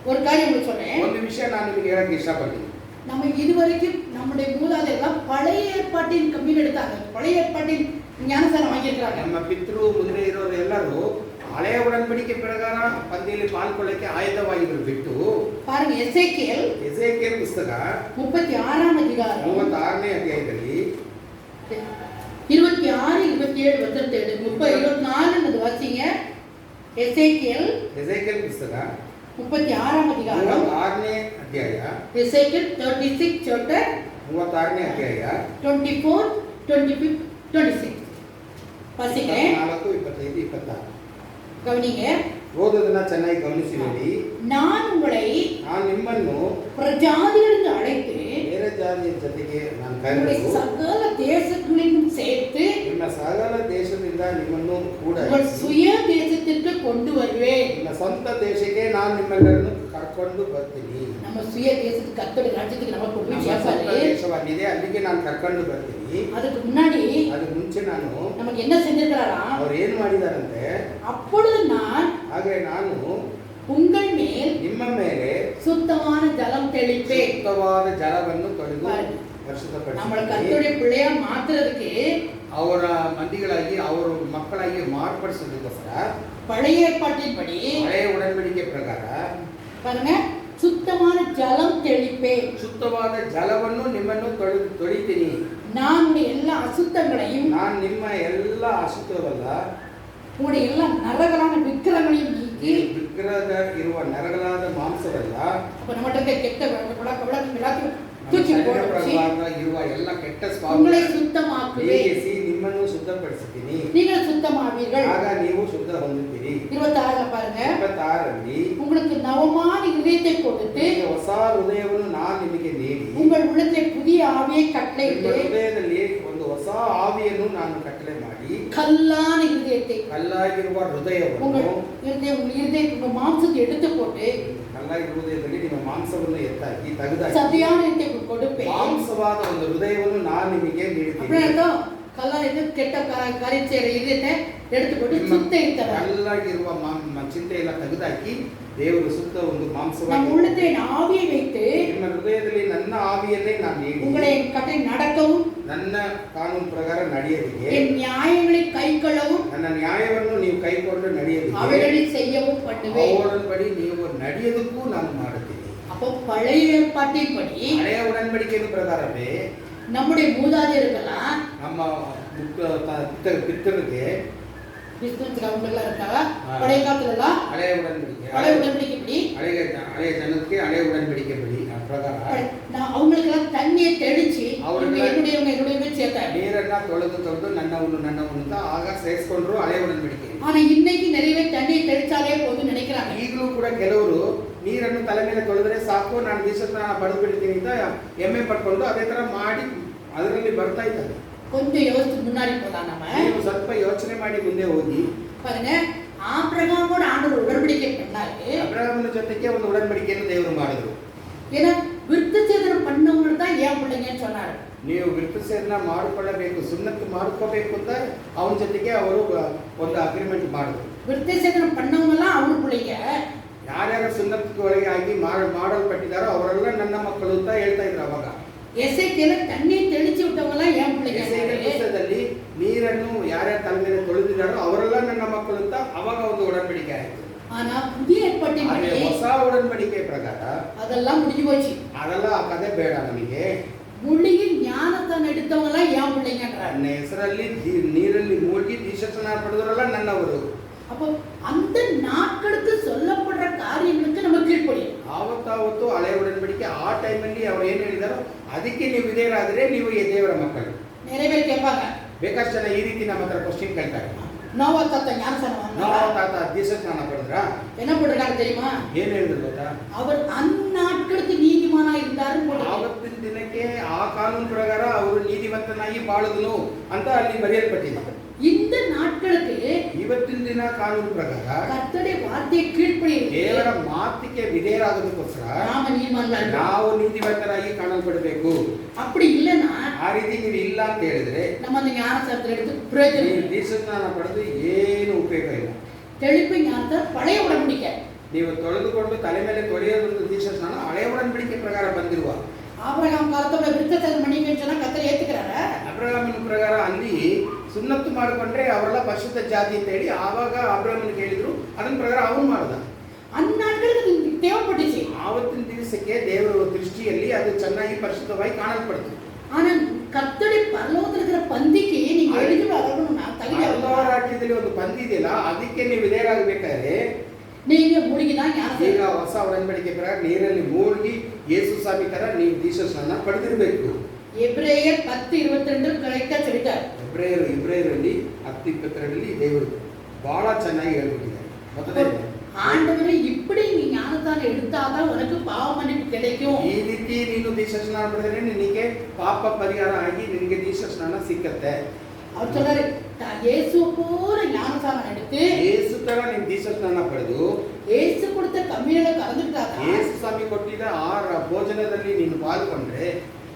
ஒரு காரியம் உங்களுக்கு சொல்றேன். ಒಂದು ವಿಷಯ ನಾನು ನಿಮಗೆ ಹೇಳಕ್ಕೆ ಇಷ್ಟಪಡ್ತೀನಿ. நம்ம இதுவரைக்கும் நம்முடைய மூதாதையர்கள் பழைய ஏற்பாட்டின் கம்யூன் எடுத்தாங்க. பழைய ஏற்பாட்டின் ஞானஸ்நானம் வாங்கியிருக்காங்க. ನಮ್ಮ ಪಿತೃ ಮುಂದೆ ಇರೋರು ಎಲ್ಲರೂ ಹಳೆಯ ಒಡன்பಡಿಕೆ ಪ್ರಕಾರ ಪಂದ್ಯದಲ್ಲಿ ಪಾಲ್ಗೊಳ್ಳಕ್ಕೆ ಆಯುಧವಾಗಿದ್ರು ಬಿಟ್ಟು பாருங்க எசேக்கியேல் ಪುಸ್ತಕ 36ஆம் அதிகாரம் 36ನೇ ಅಧ್ಯಾಯದಲ್ಲಿ 26 27 27 24 அது வாசிங்க. எசேக்கியேல் ಪುಸ್ತಕ 36ஆம் அதிகாரம் 36ನೇ ಅಧ್ಯಾಯ எசேக்கியேல் 36 chapter 36ನೇ ಅಧ್ಯಾಯ 24 25 26 வாசிக்கிறேன். 4 25 26 கவனிங்க. ಓದೋದನ್ನ ಚೆನ್ನಾಗಿ ಗಮನಿಸಿ ನೋಡಿ. நான் ನಿಮ್ಮನ್ನು ಪ್ರಜಾதிಗಳಿಂದ அழைத்து ಬೇರೆ ಜಾತಿಯ ಜೊತೆಗೆ ನಾನು உங்களை ಕರೆದು சகல தேசங்களிலும் சேர்த்து ನಿಮ್ಮ ಸಕಲ ದೇಶದಿಂದ ನಿಮ್ಮನ್ನು ಕೂಡ உங்கள் சுய தேசத்திற்கு கொண்டு வருவேன். ನಿಮ್ಮ ಸ್ವಂತ ದೇಶಕ್ಕೆ ನಾನು ನಿಮ್ಮೆಲ್ಲರನ್ನು ಕರ್ಕೊಂಡು ಬರ್ತೀನಿ. நம்ம சுய தேசத்துக்கு கர்த்தருடைய ராஜ்யத்துக்கு நம்ம கொண்டு ನಮ್ಮ போய் ಸ್ವಂತ சேர்ப்பாரு. ದೇಶವಾಗಿದೆ, ಅಲ್ಲಿಗೆ ನಾನು ಕರ್ಕೊಂಡು ಬರ್ತೀನಿ. அதுக்கு முன்னாடி ಅದಕ್ಕೆ ಮುಂಚೆ ನಾನು நமக்கு என்ன செஞ்சிருக்கிறாரா? ಅವ್ರು ಏನು ಮಾಡಿದಾರಂತೆ, அப்பொழுது நான் ಹಾಗೆ ನಾನು உங்கள் மேல் ನಿಮ್ಮ ಮೇಲೆ சுத்தமான ஜலம் தெளிப்பேன். ಶುದ್ಧವಾದ ಜಲವನ್ನು ತೊಳೆದು பாருங்க. ವರ್ಷದಪಡಿಸಿ நம்மள கர்த்தருடைய பிள்ளையா மாத்துறதுக்கு ಅವರ ಮಂದಿಗಳಾಗಿ ಅವರ ಮಕ್ಕಳಾಗಿ ಮಾರ್ಪಡಿಸೋದಕ್ಕೋಸ್ಕರ பழைய ஏற்பாட்டின்படி ಹಳೆಯ ಒಡன்பಡಿಕೆ ಪ್ರಕಾರ பாருங்க சுத்தமான ஜலம் தெளிப்பேன். ಶುದ್ಧವಾದ ಜಲವನ್ನು ನಿಮ್ಮನ್ನು ತೊಳಿತೀನಿ. நான் எல்லா அசுத்தங்களையும் ನಾನು ನಿಮ್ಮ ಎಲ್ಲ ಅಶುದ್ಧವಲ್ಲ, உங்களுடைய எல்லா நரகலான விக்கிரங்களையும் நீக்கி ವಿಗ್ರಹದ ಇರುವ ನರಗಳಾದ ಮಾಂಸವಲ್ಲ, அப்ப நம்மகிட்ட கெட்ட விளக்கு எல்லாத்தையும் தூக்கி போட்டு ಪ್ರಕಾರ ಇರುವ ಎಲ್ಲ ಕೆಟ್ಟ உங்களை ಸ್ವಭಾವ சுத்தமாக்குவேன். ನೀಗಿಸಿ ನಿಮ್ಮನ್ನು ಶುದ್ಧಪಡಿಸುತ್ತೀನಿ. நீங்கள் சுத்தமாவீர்கள். ಆಗ ನೀವು ಶುದ್ಧ ಹೊಂದುತ್ತೀರಿ. 26 பாருங்க. 26ರಲ್ಲಿ உங்களுக்கு நவமான இதயத்தை கொடுத்து ನಿಮಗೆ ಹೊಸ ಹೃದಯವನ್ನು ನಾನು ನಿಮಗೆ ನೀಡಿ உங்கள் உள்ளத்திலே புதிய ஆவியை ನಿಮ್ಮ கட்டளையிட்டு ಹೃದಯದಲ್ಲಿ ಒಂದು ಹೊಸ ಆವಿಯನ್ನು ನಾನು ಕಟ್ಟಳೆ ಮಾಡಿ கல்லான இதயத்தை ಕಲ್ಲಾಗಿರುವ ಹೃದಯವನ್ನು உங்க மாம்சத்தை எடுத்து போட்டு ಕಲ್ಲಾಗಿರುವ ಹೃದಯದಲ್ಲಿ ನಿಮ್ಮ ಮಾಂಸವನ್ನು ಎತ್ತಾಕಿ ತೆಗೆದಾಕಿ சத்தியான இதயத்தை கொடுப்பேன். ಮಾಂಸವಾದ ಒಂದು ಹೃದಯವನ್ನು ನಾನು ನಿಮಗೆ ನೀಡುತ್ತೇನೆ. அப்படின்னா கல்லான இது கெட்ட காரியம் செய்யற இதயத்தை எடுத்து போட்டு சுத்தரித்தவர். ಕಲ್ಲಾಗಿರುವ ಚಿಂತೆ ಎಲ್ಲ ತೆಗೆದಾಕಿ ದೇವರು ಸುತ್ತ ಒಂದು நம் ಮಾಂಸವಾಗಿ உள்ளத்தை ஆவியை வைத்து ನಿಮ್ಮ ಹೃದಯದಲ್ಲಿ ನನ್ನ ಆವಿಯನ್ನೇ ನಾನು ನೀಡಿ உங்களை கட்டளை நடக்கவும் ನನ್ನ ಕಾನೂನು ಪ್ರಕಾರ ನಡೆಯೋದಿಗೆ என் நியாயங்களை கைக்கொள்ளவும் ನನ್ನ ನ್ಯಾಯವನ್ನು ನೀವು ಕೈಕೊಂಡು ನಡೆಯೋದಿಗೆ அவைகளை செய்யவும் பண்ணுவேன். ಅವರೊಡன்பಡಿ ನೀವು ನಡೆಯೋದಕ್ಕೂ ನಾನು ಮಾಡುತ್ತೀನಿ. அப்போ பழைய ஏற்பாட்டின்படி ಹಳೆಯ ಒಡன்பಡಿಕೆಯ ಪ್ರಕಾರವೇ நம்முடைய மூதாதையர்கள்லாம் ನಮ್ಮ ಪಿತೃಗೆ கிறிஸ்துவத்துக்கு அவங்க எல்லாம் இருக்காங்க. பழைய காலத்துல எல்லாம் ಹಳೆಯ ಉಡன்பಡಿಕೆ பழைய உடன்படிக்கைப்படி ಹಳೆಯ ಜನಕ್ಕೆ ಹಳೆಯ ಉಡன்பಡಿಕೆಪಡಿ ಪ್ರಕಾರ அவங்களுக்கு எல்லாம் தண்ணியை தெளிச்சு அவர்கள் என்னுடைய சேர்த்தாங்க. ನೀರನ್ನ ತೊಳೆದು ನನ್ನವನು ಅಂತ ಆಗ ಸೇರಿಸ್ಕೊಂಡ್ರು ಹಳೆಯ ಉಡன்பಡಿಕೆ. ஆனா இன்னைக்கு நிறைய பேர் தண்ணியை தெளிச்சாலே போதும் நினைக்கிறாங்க. ಈಗಲೂ ಕೂಡ ಕೆಲವರು ನೀರನ್ನು ತಲೆ ಮೇಲೆ ತೊಳೆದ್ರೆ ಸಾಕು, ನಾನು ದೀಕ್ಷಾಸ್ನಾನ ಪಡೆದು ಬಿಡ್ತೀನಿ ಅಂತ ಎಮ್ಮೆ ಪಟ್ಕೊಂಡು ಅದೇ ತರ ಮಾಡಿ ಅದರಲ್ಲಿ ಬರ್ತಾ ಇದ್ದಾರೆ. கொஞ்சம் யோசிச்சு முன்னாடி போலாம். நம்ம ನೀವು ಸ್ವಲ್ಪ ಯೋಚನೆ ಮಾಡಿ ಮುಂದೆ ಹೋಗಿ பாருங்க, ஆபிரகாமோட ஆண்டவர் உடன்படிக்கை பண்ணாரு. ಅಬ್ರಹಾಮನ ಜೊತೆಗೆ ಒಂದು ಉಡன்பಡಿಕೆಯನ್ನು ದೇವರು ಮಾಡಿದ್ರು. ஏன்னா விருத்தசேதனம் பண்ணவங்க தான் ஏன் பிள்ளைங்கன்னு சொன்னாரு. ನೀವು ವಿರುದ್ಧಸೇದನ ಮಾಡಿಕೊಳ್ಳಬೇಕು, ಸುನ್ನತ್ತು ಮಾಡ್ಕೋಬೇಕು ಅಂತ ಅವನ ಜೊತೆಗೆ ಅವರು ಒಂದು ಅಗ್ರಿಮೆಂಟ್ ಮಾಡಿದ್ರು. விருத்தசேதனம் பண்ணவங்க எல்லாம் அவங்க பிள்ளைங்க. ಯಾರ್ಯಾರು ಸುನ್ನತ್ತಿಗೆ ಒಳಗೆ ಆಗಿ ಮಾಡಲ್ಪಟ್ಟಿದ್ದಾರೋ ಅವರೆಲ್ಲ ನನ್ನ ಮಕ್ಕಳು ಅಂತ ಹೇಳ್ತಾ ಇದ್ರು. ಅವಾಗ எசேக்கியேல தண்ணி தெளிச்சு விட்டவங்க எல்லாம் ஏன் பிள்ளைங்க. ಎಸೇಕಿಯೇಲ ಪುಸ್ತಕದಲ್ಲಿ ನೀರನ್ನು ಯಾರ್ಯಾರು ತಲೆ ಮೇಲೆ ತೊಳೆದಿದ್ದಾರೋ ಅವರೆಲ್ಲ ನನ್ನ ಮಕ್ಕಳು ಅಂತ ಅವಾಗ ಒಂದು ಉಡன்பಡಿಕೆ ಆಯಿತು. ஆனா புதிய ஏற்பாட்டின் ಆದರೆ படி ಹೊಸ ಉಡன்பಡಿಕೆ ಪ್ರಕಾರ அதெல்லாம் முடிஞ்சு போச்சு. ಅದೆಲ್ಲ ಆ ಕಥೆ ಬೇಡ ನಮಗೆ. முழுகில் ஞானத்தான எடுத்தவங்க எல்லாம் ஏன் பிள்ளைங்கன்றாரு. ನನ್ನ ಹೆಸರಲ್ಲಿ ನೀರಲ್ಲಿ ಮುಳುಗಿ ದೀಕ್ಷಾಸ್ನಾನ ಪಡೆದವರೆಲ್ಲ ನನ್ನವರು. அப்போ அந்த நாட்களுக்கு சொல்லப்படுற காரியங்களுக்கு நம்ம கீழ்ப்படியும். ಆವತ್ತಾವತ್ತು ಹಳೆ ಉಡன்பಡಿಕೆ ಆ ಟೈಮಲ್ಲಿ ಅವ್ರು ಏನು ಹೇಳಿದಾರೋ ಅದಕ್ಕೆ ನೀವು ವಿಧೇಯರಾದರೆ ನೀವು ಈ ದೇವರ ಮಕ್ಕಳು. நிறைய பேர் கேட்பாங்க, ಬೇಕಷ್ಟು ಜನ ಈ ರೀತಿ ನಮ್ಮ ಹತ್ರ ಕ್ವಶನ್ ಕೇಳ್ತಾರೆ. நோவா தாத்தா ஞானஸ்நானம் ನಾವು வாங்கினாரா? ತಾತ ದೀಕ್ಷಾಸ್ನಾನ ಪಡೆದ್ರಾ? என்ன போட்டிருக்காரு தெரியுமா? ಏನು ಹೇಳಿದ್ರು ಗೊತ್ತಾ? அவர் அந்நாட்களுக்கு நீதிமானா இருந்தாருன்னு போட்டிருக்காரு. ಆವತ್ತಿನ ದಿನಕ್ಕೆ ಆ ಕಾನೂನು ಪ್ರಕಾರ ಅವರು ನೀತಿವಂತನಾಗಿ ಬಾಳಿದನು ಅಂತ ಅಲ್ಲಿ ಬರೆಯಲ್ಪಟ್ಟಿದೆ. இந்த நாட்களுக்கு ಇವತ್ತಿನ ದಿನ ಕಾನೂನು ಪ್ರಕಾರ கர்த்தருடைய வார்த்தையை கீழ்ப்படியும் ದೇವರ ಮಾತಿಗೆ ವಿಧೇಯರಾಗೋದಕ್ಕೋಸ್ಕರ நாம நீதிமான்கள். ನಾವು ನೀತಿವಂತರಾಗಿ ಕಾಣಲ್ಪಡಬೇಕು. அப்படி இல்லைன்னா ಆ ರೀತಿ ನೀವು ಇಲ್ಲ ಅಂತ ಹೇಳಿದ್ರೆ நம்ம அந்த ஞானஸ்நானத்தை எடுத்து பிரயோஜனம் ನೀವು இல்லை. ದೀಕ್ಷಾಸ್ನಾನ ಪಡೆದು ಏನು ಉಪಯೋಗ ಇಲ್ಲ. தெளிப்பு ஞானத்தை பழைய உடன்படிக்கை. ನೀವು ತೊಳೆದುಕೊಂಡು ತಲೆ ಮೇಲೆ ತೊಳೆಯೋದೊಂದು ದೀಕ್ಷಾಸ್ನಾನ ಹಳೆಯ ಉಡன்பಡಿಕೆ ಪ್ರಕಾರ ಬಂದಿರುವ. ஆபிரகாம் காலத்தோட விருத்தசேதனம் பண்ணிக்கன்னு சொன்னா கர்த்தர் ஏத்துக்கிறாரா? ಅಬ್ರಹಾಮನ ಪ್ರಕಾರ ಅಲ್ಲಿ ಸುನ್ನತ್ತು ಮಾಡಿಕೊಂಡ್ರೆ ಅವರೆಲ್ಲ ಪರಿಶುದ್ಧ ಜಾತಿ ಅಂತ ಹೇಳಿ ಆವಾಗ ಅಬ್ರಹಾಮನಿಗೆ ಹೇಳಿದ್ರು. ಅದನ್ನ ಪ್ರಕಾರ ಅವನು ಮಾಡ್ದ. அந்நாட்களுக்கு அது தேவைப்பட்டுச்சு. ಆವತ್ತಿನ ದಿವಸಕ್ಕೆ ದೇವರ ದೃಷ್ಟಿಯಲ್ಲಿ ಅದು ಚೆನ್ನಾಗಿ ಪರಿಶುದ್ಧವಾಗಿ ಕಾಣಲ್ಪಡ್ತು. ஆனா கர்த்தருடைய பரலோகத்துல இருக்கிற பந்திக்கு நீங்க எழுதி வரணும்னா தகுதி ಅಲ್ಲವ ರಾಜ್ಯದಲ್ಲಿ ಒಂದು ಪಂದ್ಯ ಇದೆಯಲ್ಲ, ಅದಕ್ಕೆ ನೀವು ವಿಧೇಯರಾಗಬೇಕಾದ್ರೆ நீங்க மூழ்கிதான் ஞானம் ಈಗ ಹೊಸ ಒಡன்பಡಿಕೆ ಪ್ರಕಾರ ನೀರಲ್ಲಿ ಮೂழ்ಗಿ ಯೇಸು ಸ್ವಾಮಿ ತರ ನೀವು ದೀಕ್ಷಾಸ್ನಾನ ಪಡೆದಿರಬೇಕು. எபிரேயர் 10:22 கரெக்ಟா சொல்லிட்டார். ಇಬ್ರೇಯರಲ್ಲಿ 10:22 ದೇವರು ಬಹಳ ಚೆನ್ನಾಗಿ ಹೇಳ್ಬಿಟ್ಟಿದ್ದಾರೆ. ಮೊದಲನೇ ஆண்டவரே இப்படி நீ ஞானத்தான எடுத்தாதான் உனக்கு பாவ மன்னிப்பு கிடைக்கும். ಈ ರೀತಿ ನೀನು ದೀಕ್ಷಾಸ್ನಾನ ಪಡೆದರೆ ನಿನಗೆ ಪಾಪ ಪರಿಹಾರ ಆಗಿ ನಿನಗೆ ದೀಕ್ಷಾಸ್ನಾನ ಸಿಕ್ಕತ್ತೆ. அவர் சொல்றாரு, இயேசு போல ஞானஸ்நானம் எடுத்து ಯೇಸು ತರ ನೀನು ದೀಕ್ಷಾಸ್ನಾನ ಪಡೆದು இயேசு கொடுத்த கம்யூனில கலந்துட்டாதான் ಯೇಸು ಸ್ವಾಮಿ ಕೊಟ್ಟಿದ್ದ ಆ ಭೋಜನದಲ್ಲಿ ನೀನು ಪಾಲ್ಗೊಂಡ್ರೆ,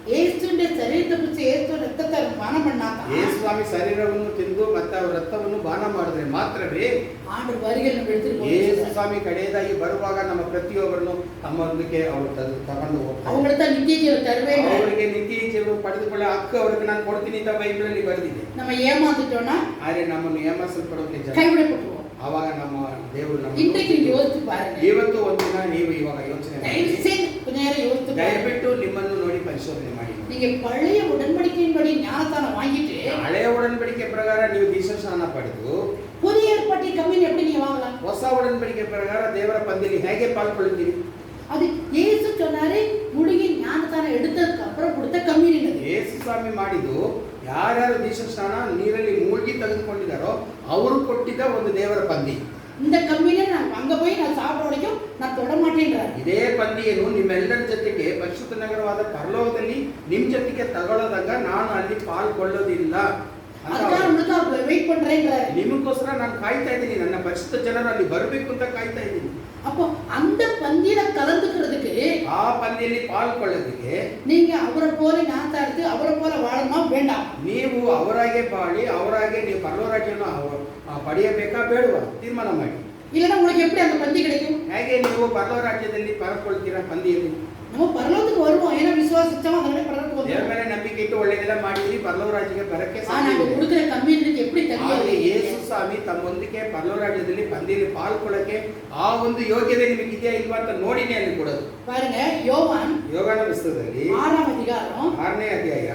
இயேசுடைய சரீரத்தை குடிச்சு இயேசு ரத்தத்தை பானம் பண்ணாதான் ಯೇಸು ಸ್ವಾಮಿ ಶರೀರವನ್ನು ತಿಂದು ಮತ್ತೆ ಅವರ ರಕ್ತವನ್ನು ಪಾನ ಮಾಡಿದ್ರೆ ಮಾತ್ರವೇ ஆண்டவர் வருகையில் நம்ம எடுத்துட்டு ಯೇಸು போவோம். ಸ್ವಾಮಿ ಕಡೆಯದಾಗಿ ಬರುವಾಗ ನಮ್ಮ ಪ್ರತಿಯೊಬ್ಬರನ್ನು ತಮ್ಮೊಂದಿಗೆ ಅವರು ತಗೊಂಡು ಹೋಗ್ತಾರೆ. அவங்களுக்கு தான் நித்திய ஜீவன் தருவேன். ಅವರಿಗೆ ನಿತ್ಯ ಜೀವ ಪಡೆದುಕೊಳ್ಳೋ ಹಕ್ಕು ಅವರಿಗೆ ನಾನು ಕೊಡ್ತೀನಿ ಅಂತ ಬೈಬಲಲ್ಲಿ ಬರೆದಿದೆ. நம்ம ஏமாந்துட்டோம்னா ಆದರೆ ನಮ್ಮನ್ನು ಏಮಾರಿಸಲ್ಪಡೋಕೆ ಜನ கைவிடப்பட்டுருவோம். ಆವಾಗ ನಮ್ಮ ದೇವರು இன்றைக்கு ನಮ್ಮ நீங்க யோசிச்சு பாருங்க. ಇವತ್ತು ಒಂದಿನ ನೀವು ಇವಾಗ ಯೋಚನೆ ಮಾಡಿ தயவு செய்து கொஞ்ச நேரம் யோசிச்சு பாருங்க. ದಯವಿಟ್ಟು ನಿಮ್ಮನ್ನು ನೋಡಿ ಪರಿಶೋಧನೆ ಮಾಡಿ. நீங்க பழைய உடன்படிக்கையின்படி ஞானஸ்நானம் வாங்கிட்டு ಹಳೆಯ ಉಡன்பಡಿಕೆ ಪ್ರಕಾರ ನೀವು ದೀಕ್ಷಾಸ್ನಾನ ಪಡೆದು புதிய ஏற்பாட்டின் கம்யூனி எப்படி நீங்க வாங்கலாம்? ಹೊಸ ಉಡன்பಡಿಕೆ ಪ್ರಕಾರ ದೇವರ ಪಂದ್ಯದಲ್ಲಿ ಹೇಗೆ ಪಾಲ್ಗೊಳ್ಳುತ್ತೀರಿ? அது இயேசு சொன்னாரு, முழுகி ஞானஸ்நானம் எடுத்ததுக்கு அப்புறம் கொடுத்த கம்யூனி அது. ಯೇಸು ಸ್ವಾಮಿ ಮಾಡಿದ್ದು ಯಾರ್ಯಾರು ದೀಕ್ಷಾಸ್ನಾನ ನೀರಲ್ಲಿ ಮೂழ்ಗಿ ತೆಗೆದುಕೊಂಡಿದ್ದಾರೋ ಅವರು ಕೊಟ್ಟಿದ್ದ ಒಂದು ದೇವರ ಪಂದ್ಯ. இந்த கம்யூனியை நான் அங்க போய் நான் சாப்பிட வரைக்கும் நான் தொட மாட்டேன்றாரு. ಇದೇ ಪಂದ್ಯವನ್ನು ನಿಮ್ಮೆಲ್ಲರ ಜೊತೆಗೆ ಪರಿಶುದ್ಧ ನಗರವಾದ ಪರಲೋಕದಲ್ಲಿ ನಿಮ್ ಜೊತೆಗೆ ತಗೊಳ್ಳೋದಾಗ ನಾನು ಅಲ್ಲಿ ಪಾಲ್ಗೊಳ್ಳೋದಿಲ್ಲ ಅಂತ அதுதான் உங்களுக்கு அவர் வெயிட் பண்றேன்றாரு. ನಿಮಗೋಸ್ಕರ ನಾನು ಕಾಯ್ತಾ ಇದ್ದೀನಿ. ನನ್ನ ಪರಿಶುದ್ಧ ಜನರು ಅಲ್ಲಿ ಬರಬೇಕು ಅಂತ ಕಾಯ್ತಾ ಇದ್ದೀನಿ. அப்போ அந்த பந்தியில கலந்துக்கிறதுக்கு ಆ ಪಂದ್ಯದಲ್ಲಿ ಪಾಲ್ಗೊಳ್ಳೋದಕ್ಕೆ நீங்க அவரை போல ஞானத்தை எடுத்து அவரை போல வாழணுமா வேண்டாம்? ನೀವು ಅವರಾಗೆ ಬಾಳಿ ಅವರಾಗೆ ನೀವು ಪರಲೋರಾಜ್ಯವನ್ನು ಪಡೆಯಬೇಕಾ ಬೇಡವಾ ತೀರ್ಮಾನ ಮಾಡಿ. இல்லைன்னா உங்களுக்கு எப்படி அந்த பந்தி கிடைக்கும்? ಹೇಗೆ ನೀವು ಪರಲೋರಾಜ್ಯದಲ್ಲಿ ಪಾಲ್ಗೊಳ್ತೀರಾ ಪಂದ್ಯದಲ್ಲಿ? நம்ம பரலோகத்துக்கு வருவோம், ஏன்னா விசுவாசிச்சோம், அதனால பரலோகத்துக்கு ದೇವರ வருவோம். ಮೇಲೆ ನಂಬಿಕೆ ಇಟ್ಟು ಒಳ್ಳೆಯದೆಲ್ಲ ಮಾಡಿದ್ರಿ, ಪರಲೋರಾಜ್ಯಕ್ಕೆ ಬರಕ್ಕೆ ஆனா நம்ம ಸಾಧ್ಯ. கொடுக்கிற கம்யூனிಟಿக்கு எப்படி ಆದರೆ ಯೇಸು தெரியும்? ಸ್ವಾಮಿ ತಮ್ಮೊಂದಿಗೆ ಪರಲೋರಾಜ್ಯದಲ್ಲಿ ಪಂದ್ಯದಲ್ಲಿ ಪಾಲ್ಗೊಳ್ಳಕ್ಕೆ ಆ ಒಂದು ಯೋಗ್ಯತೆ ನಿಮಗೆ ಇದೆಯಾ ಇಲ್ವಾ ಅಂತ ನೋಡಿನೇ ಅಲ್ಲಿ ಕೊಡೋದು. பாருங்க, யோவான் ಯೋಗಾನ ಪುಸ್ತಕದಲ್ಲಿ 6ஆம் அதிகாரம் 6ನೇ ಅಧ್ಯಾಯ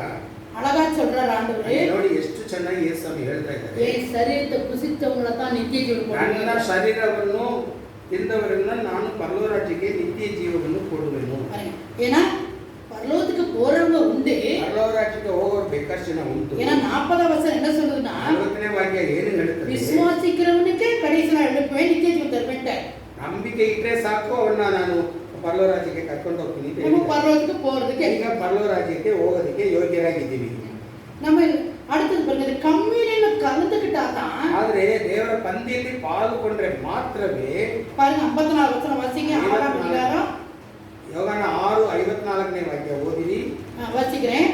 அழகா சொல்றாரு ஆண்டவரே. ನೋಡಿ ಎಷ್ಟು ಚೆನ್ನಾಗಿ ಯೇಸು ಸ್ವಾಮಿ ಹೇಳ್ತಾ ಇದ್ದಾರೆ. என் சரீரத்தை புசித்தவங்கள தான் நித்திய ஜீவன் ನನ್ನ கொடுப்பேன். ಶರೀರವನ್ನು ತಿಂದವರನ್ನ ನಾನು ಪರಲೋಕ ರಾಜ್ಯಕ್ಕೆ ನಿತ್ಯ ಜೀವವನ್ನು ಕೊಡುವೆನು. ஏன்னா பரலோகத்துக்கு போறவங்க உண்டு. ಪರಲೋಕ ರಾಜ್ಯಕ್ಕೆ ಹೋಗೋರು ಬೇಕಷ್ಟು ಜನ ಉಂಟು. ஏன்னா 40 வசனம் என்ன சொல்லுதுன்னா 40ನೇ ವಾಕ್ಯ ಏನು ಹೇಳುತ್ತದೆ? விசுவாசிக்கிறவனுக்கு கடைசி நாள் எழுப்புவேன், நித்திய ஜீவன் தருவேன். ನಂಬಿಕೆ ಇಟ್ಟರೆ ಸಾಕು ಅವನ್ನ ನಾನು ಪರಲೋಕ ರಾಜ್ಯಕ್ಕೆ ಕರ್ಕೊಂಡು ಹೋಗ್ತೀನಿ ಅಂತ நம்ம ಹೇಳಿದ್ದಾರೆ. பரலோகத்துக்கு போறதுக்கு ಈಗ ಪರಲೋಕ ರಾಜ್ಯಕ್ಕೆ ಹೋಗೋದಕ್ಕೆ ಯೋಗ್ಯರಾಗಿದ್ದೀವಿ. நம்ம அடுத்தது பாருங்க, கம்யூனியன்ல கலந்துக்கிட்டாதான். ಆದ್ರೆ ದೇವರ ಪಂದಿಯಲ್ಲಿ ಪಾಲ್ಗೊಂಡ್ರೆ ಮಾತ್ರವೇ. பாருங்க 54 வசனம் வாசிங்க. 6ஆம் அதிகாரம் யோகாನ 6:54ನೇ ವಾಕ್ಯ ಓದಿರಿ. வாசிக்கிறேன்.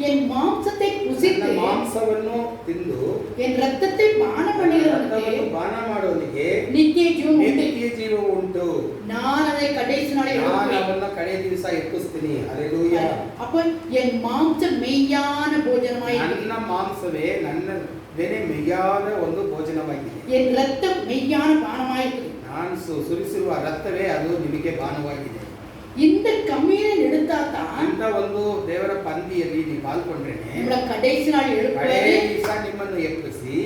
என் மாம்சத்தை புசித்து ಮಾಂಸವನ್ನು ತಿಂದು என் ரத்தத்தை பானம் பண்ணுகிறவனுக்கு ಪಾನ ಮಾಡುವವನಿಗೆ நித்திய ஜீவன் உண்டு. ನಿತ್ಯ ಜೀವ ಉಂಟು. நான் அதை கடைசி நாளில் ನಾನು எழுப்புவேன். ಅವನ್ನ ಕಡೆ ದಿವಸ ಎಬ್ಬಿಸ್ತೀನಿ. ಹಲ್ಲೆಲೂಯಾ. அப்ப என் மாம்சம் மெய்யான போஜனமாய் ನನ್ನ ಮಾಂಸವೇ ನನ್ನದೇನೆ ಮೆಯ್ಯಾದ ಒಂದು ಭೋಜನವಾಗಿದೆ. என் ரத்தம் மெய்யான பானமாய் இருக்குது. ನಾನು ಸುರಿಸಿರುವ ರಕ್ತವೇ ಅದು ನಿಮಗೆ ಪಾನವಾಗಿದೆ. இந்த கம்யூனியன் எடுத்தாதான் ಅಂತ ಒಂದು ದೇವರ ಪಂದಿಯಲ್ಲಿ ನೀವು ಪಾಲ್ಗೊಂಡ್ರೇನೆ நம்மள கடைசி நாள் ಕಡೆ எழுப்புவாரு, ದಿವಸ ನಿಮ್ಮನ್ನು ಎಬ್ಬಿಸಿ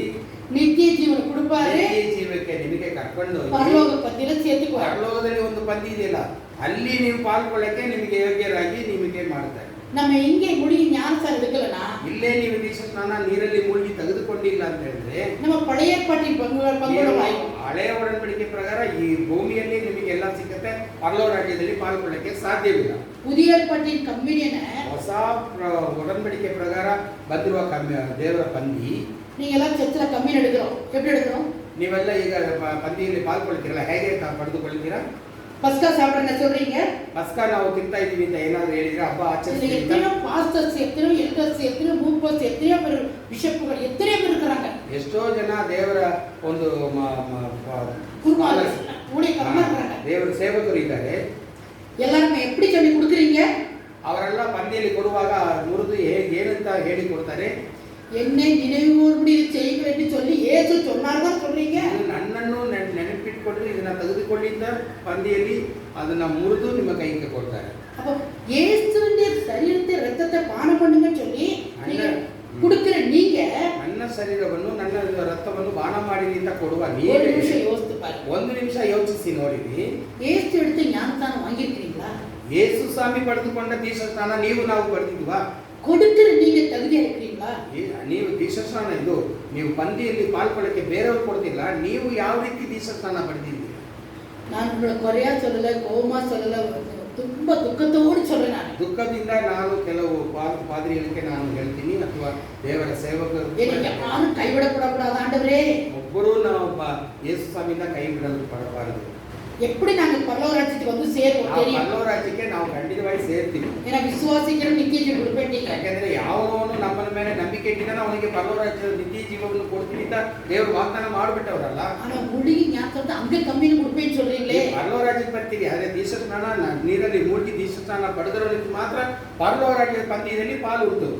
நித்திய ஜீவன் கொடுப்பாரு, ನಿತ್ಯ ಜೀವಕ್ಕೆ ನಿಮಗೆ ಕರ್ಕೊಂಡು ಹೋಗಿ பரலோக பத்தியில சேர்த்துக்குவாரு. ಪರಲೋಕದಲ್ಲಿ ಒಂದು ಪಂದಿ ಇದೆಯಲ್ಲ, ಅಲ್ಲಿ ನೀವು ಪಾಲ್ಗೊಳ್ಳಕ್ಕೆ ನಿಮಗೆ ಯೋಗ್ಯರಾಗಿ ನಿಮಗೆ ಮಾಡ್ತಾರೆ. நம்ம இங்கே முழுகி ஞானசாரம் எடுக்கலனா, ಇಲ್ಲೇ ನೀವು ದೀಕ್ಷಾ ಸ್ನಾನ ನೀರಲ್ಲಿ ಮುಳುಗಿ ತೆಗೆದುಕೊಂಡಿಲ್ಲ ಅಂತ ಹೇಳಿದ್ರೆ நம்ம பழைய ஏற்பாட்டின் பங்குடன் ಹಳೆಯ ಒಡಂಬಡಿಕೆ ಪ್ರಕಾರ ಈ ಭೂಮಿಯಲ್ಲಿ ನಿಮಗೆ ಎಲ್ಲ ಸಿಕ್ಕತ್ತೆ, ಪರಲೋಕ ರಾಜ್ಯದಲ್ಲಿ ಪಾಲ್ಗೊಳ್ಳಕ್ಕೆ ಸಾಧ್ಯವಿಲ್ಲ. புதிய ஏற்பாட்டின் கம்யூனியனை ಹೊಸ ಒಡಂಬಡಿಕೆ ಪ್ರಕಾರ ಬಂದಿರುವ ದೇವರ ಪಂದಿ, நீங்க எல்லாம் சர்ச்சில் கம்யூனியன் எடுக்கிறோம். எப்படி எடுக்கிறோம்? ನೀವೆಲ್ಲ ಈಗ ಪಂದಿಯಲ್ಲಿ ಪಾಲ್ಗೊಳ್ತೀರಲ್ಲ, ಹೇಗೆ ಪಡೆದುಕೊಳ್ತೀರಾ? பஸ்கா சாப்பிட என்ன சொல்றீங்க? ಪಸ್ಕಾ ನಾವು ತಿಂತಾ ಇದೀವಿ ಅಂತ ಏನಾದ್ರು ಹೇಳಿದ್ರೆ ಹಬ್ಬ ಆಚರಿಸ್ತೀವಿ. எத்தனையோ பாஸ்டர்ஸ், எத்தனையோ எல்டர்ஸ், எத்தனையோ மூப்பர்ஸ், எத்தனையோ பேர் பிஷப்புகள், எத்தனையோ பேர் இருக்கிறாங்க. ಎಷ್ಟೋ ಜನ ದೇವರ ಒಂದು ஊழியக்காரமா இருக்கிறாங்க. ದೇವರ ಸೇವಕರು ಇದ್ದಾರೆ. எல்லாருமே எப்படி சொல்லி கொடுக்குறீங்க? ಅವರೆಲ್ಲ ಪಂದಿಯಲ್ಲಿ ಕೊಡುವಾಗ ಮುರಿದು ಏನಂತ ಹೇಳಿ ಕೊಡ್ತಾರೆ? என்னை நினைவுகூர்படி செய்யுங்கள் என்று சொல்லி இயேசு சொன்னார்தான் சொல்றீங்க. ನನ್ನನ್ನು ನೆನಪಿಟ್ಕೊಂಡು ಇದನ್ನ ತೆಗೆದುಕೊಳ್ಳಿ ಅಂತ ಪಂದಿಯಲ್ಲಿ ಅದನ್ನ ಮುರಿದು ನಿಮ್ಮ ಕೈಗೆ ಕೊಡ್ತಾರೆ. அப்ப இயேசுவின் சரீரத்தை ரத்தத்தை பானம் பண்ணுங்கன்னு சொல்லி நீங்க கொடுக்கிற நீங்க ನನ್ನ ಶರೀರವನ್ನು ನನ್ನ ರಕ್ತವನ್ನು ಪಾನ ಮಾಡಿರಿ ಅಂತ ಕೊಡುವ ஒரு ನೀವು நிமிஷம் யோசித்து பாருங்க. ಒಂದು ನಿಮಿಷ ಯೋಚಿಸಿ ನೋಡಿರಿ. இயேசு எடுத்து ஞானஸ்தானம் வாங்கியிருக்கிறீங்களா? ಯೇಸು ಸ್ವಾಮಿ ಪಡೆದುಕೊಂಡ ದೀಕ್ಷಾಸ್ನಾನ ನಾವು ಪಡೆದಿದ್ವಾ? கொடுக்கிற நீங்க தகுதியா இருக்கிறீங்களா? ನೀವು ದೀಕ್ಷಾಸ್ನಾನ ಇದು ನೀವು ಪಂದಿಯಲ್ಲಿ ಪಾಲ್ಗೊಳ್ಳಕ್ಕೆ ಬೇರೆಯವರು ಕೊಡ್ತಿಲ್ಲ, ನೀವು ಯಾವ ರೀತಿ ದೀಕ್ಷಾಸ್ನಾನ ಪಡೆದಿದ್ದೀರಿ? நான் உங்களை குறையா சொல்லல, கோபமா சொல்லல, ತುಂಬ ದುಃಖத்தோடு சொல்றேன் நான். ದುಃಖದಿಂದ ನಾನು ಕೆಲವು ಪಾದ್ರಿಗಳಿಗೆ ನಾನು ಹೇಳ್ತೀನಿ, ಅಥವಾ ದೇವರ ಸೇವಕರು ನಾನು கைவிடப்படக்கூடாது ஆண்டவரே. ಒಬ್ಬರು ನಾವು ಯೇಸು ಸ್ವಾಮಿಯಿಂದ ಕೈ ಬಿಡಲು ಪಡಬಾರದು. எப்படி நாங்க பரலோக ராஜ்யத்துக்கு வந்து சேருவோம் தெரியும்? ಪರಲೋಕ ರಾಜ್ಯಕ್ಕೆ ನಾವು ಖಂಡಿತವಾಗಿ ಸೇರ್ತೀವಿ. ஏன்னா விசுவாசிக்கிற நித்திய ஜீவன் கொடுப்பேன். ಯಾಕಂದ್ರೆ ಯಾವನವನು ನಮ್ಮನ ಮೇಲೆ ನಂಬಿಕೆ ಇಟ್ಟಿದ್ದಾನೆ ಅವನಿಗೆ ಪರಲೋಕ ರಾಜ್ಯದ ನಿತ್ಯ ಜೀವವನ್ನು ಕೊಡ್ತೀನಿ ಅಂತ ದೇವರು ವಾಗ್ದಾನ ಮಾಡಿಬಿಟ್ಟವರಲ್ಲ. ஆனா முழுகி ஞானத்தை அங்க கம்மின்னு கொடுப்பேன்னு சொல்றீங்களே. ಪರಲೋಕ ರಾಜ್ಯಕ್ಕೆ ಬರ್ತೀವಿ, ಅದೇ ದೀಕ್ಷಾಸ್ನಾನ ನೀರಲ್ಲಿ ಮುಳುಗಿ ದೀಕ್ಷಾಸ್ನಾನ ಪಡೆದವರಿಗೆ ಮಾತ್ರ ಪರಲೋಕ ರಾಜ್ಯದ ಪಂದ್ಯದಲ್ಲಿ ಪಾಲು ಉಂಟು.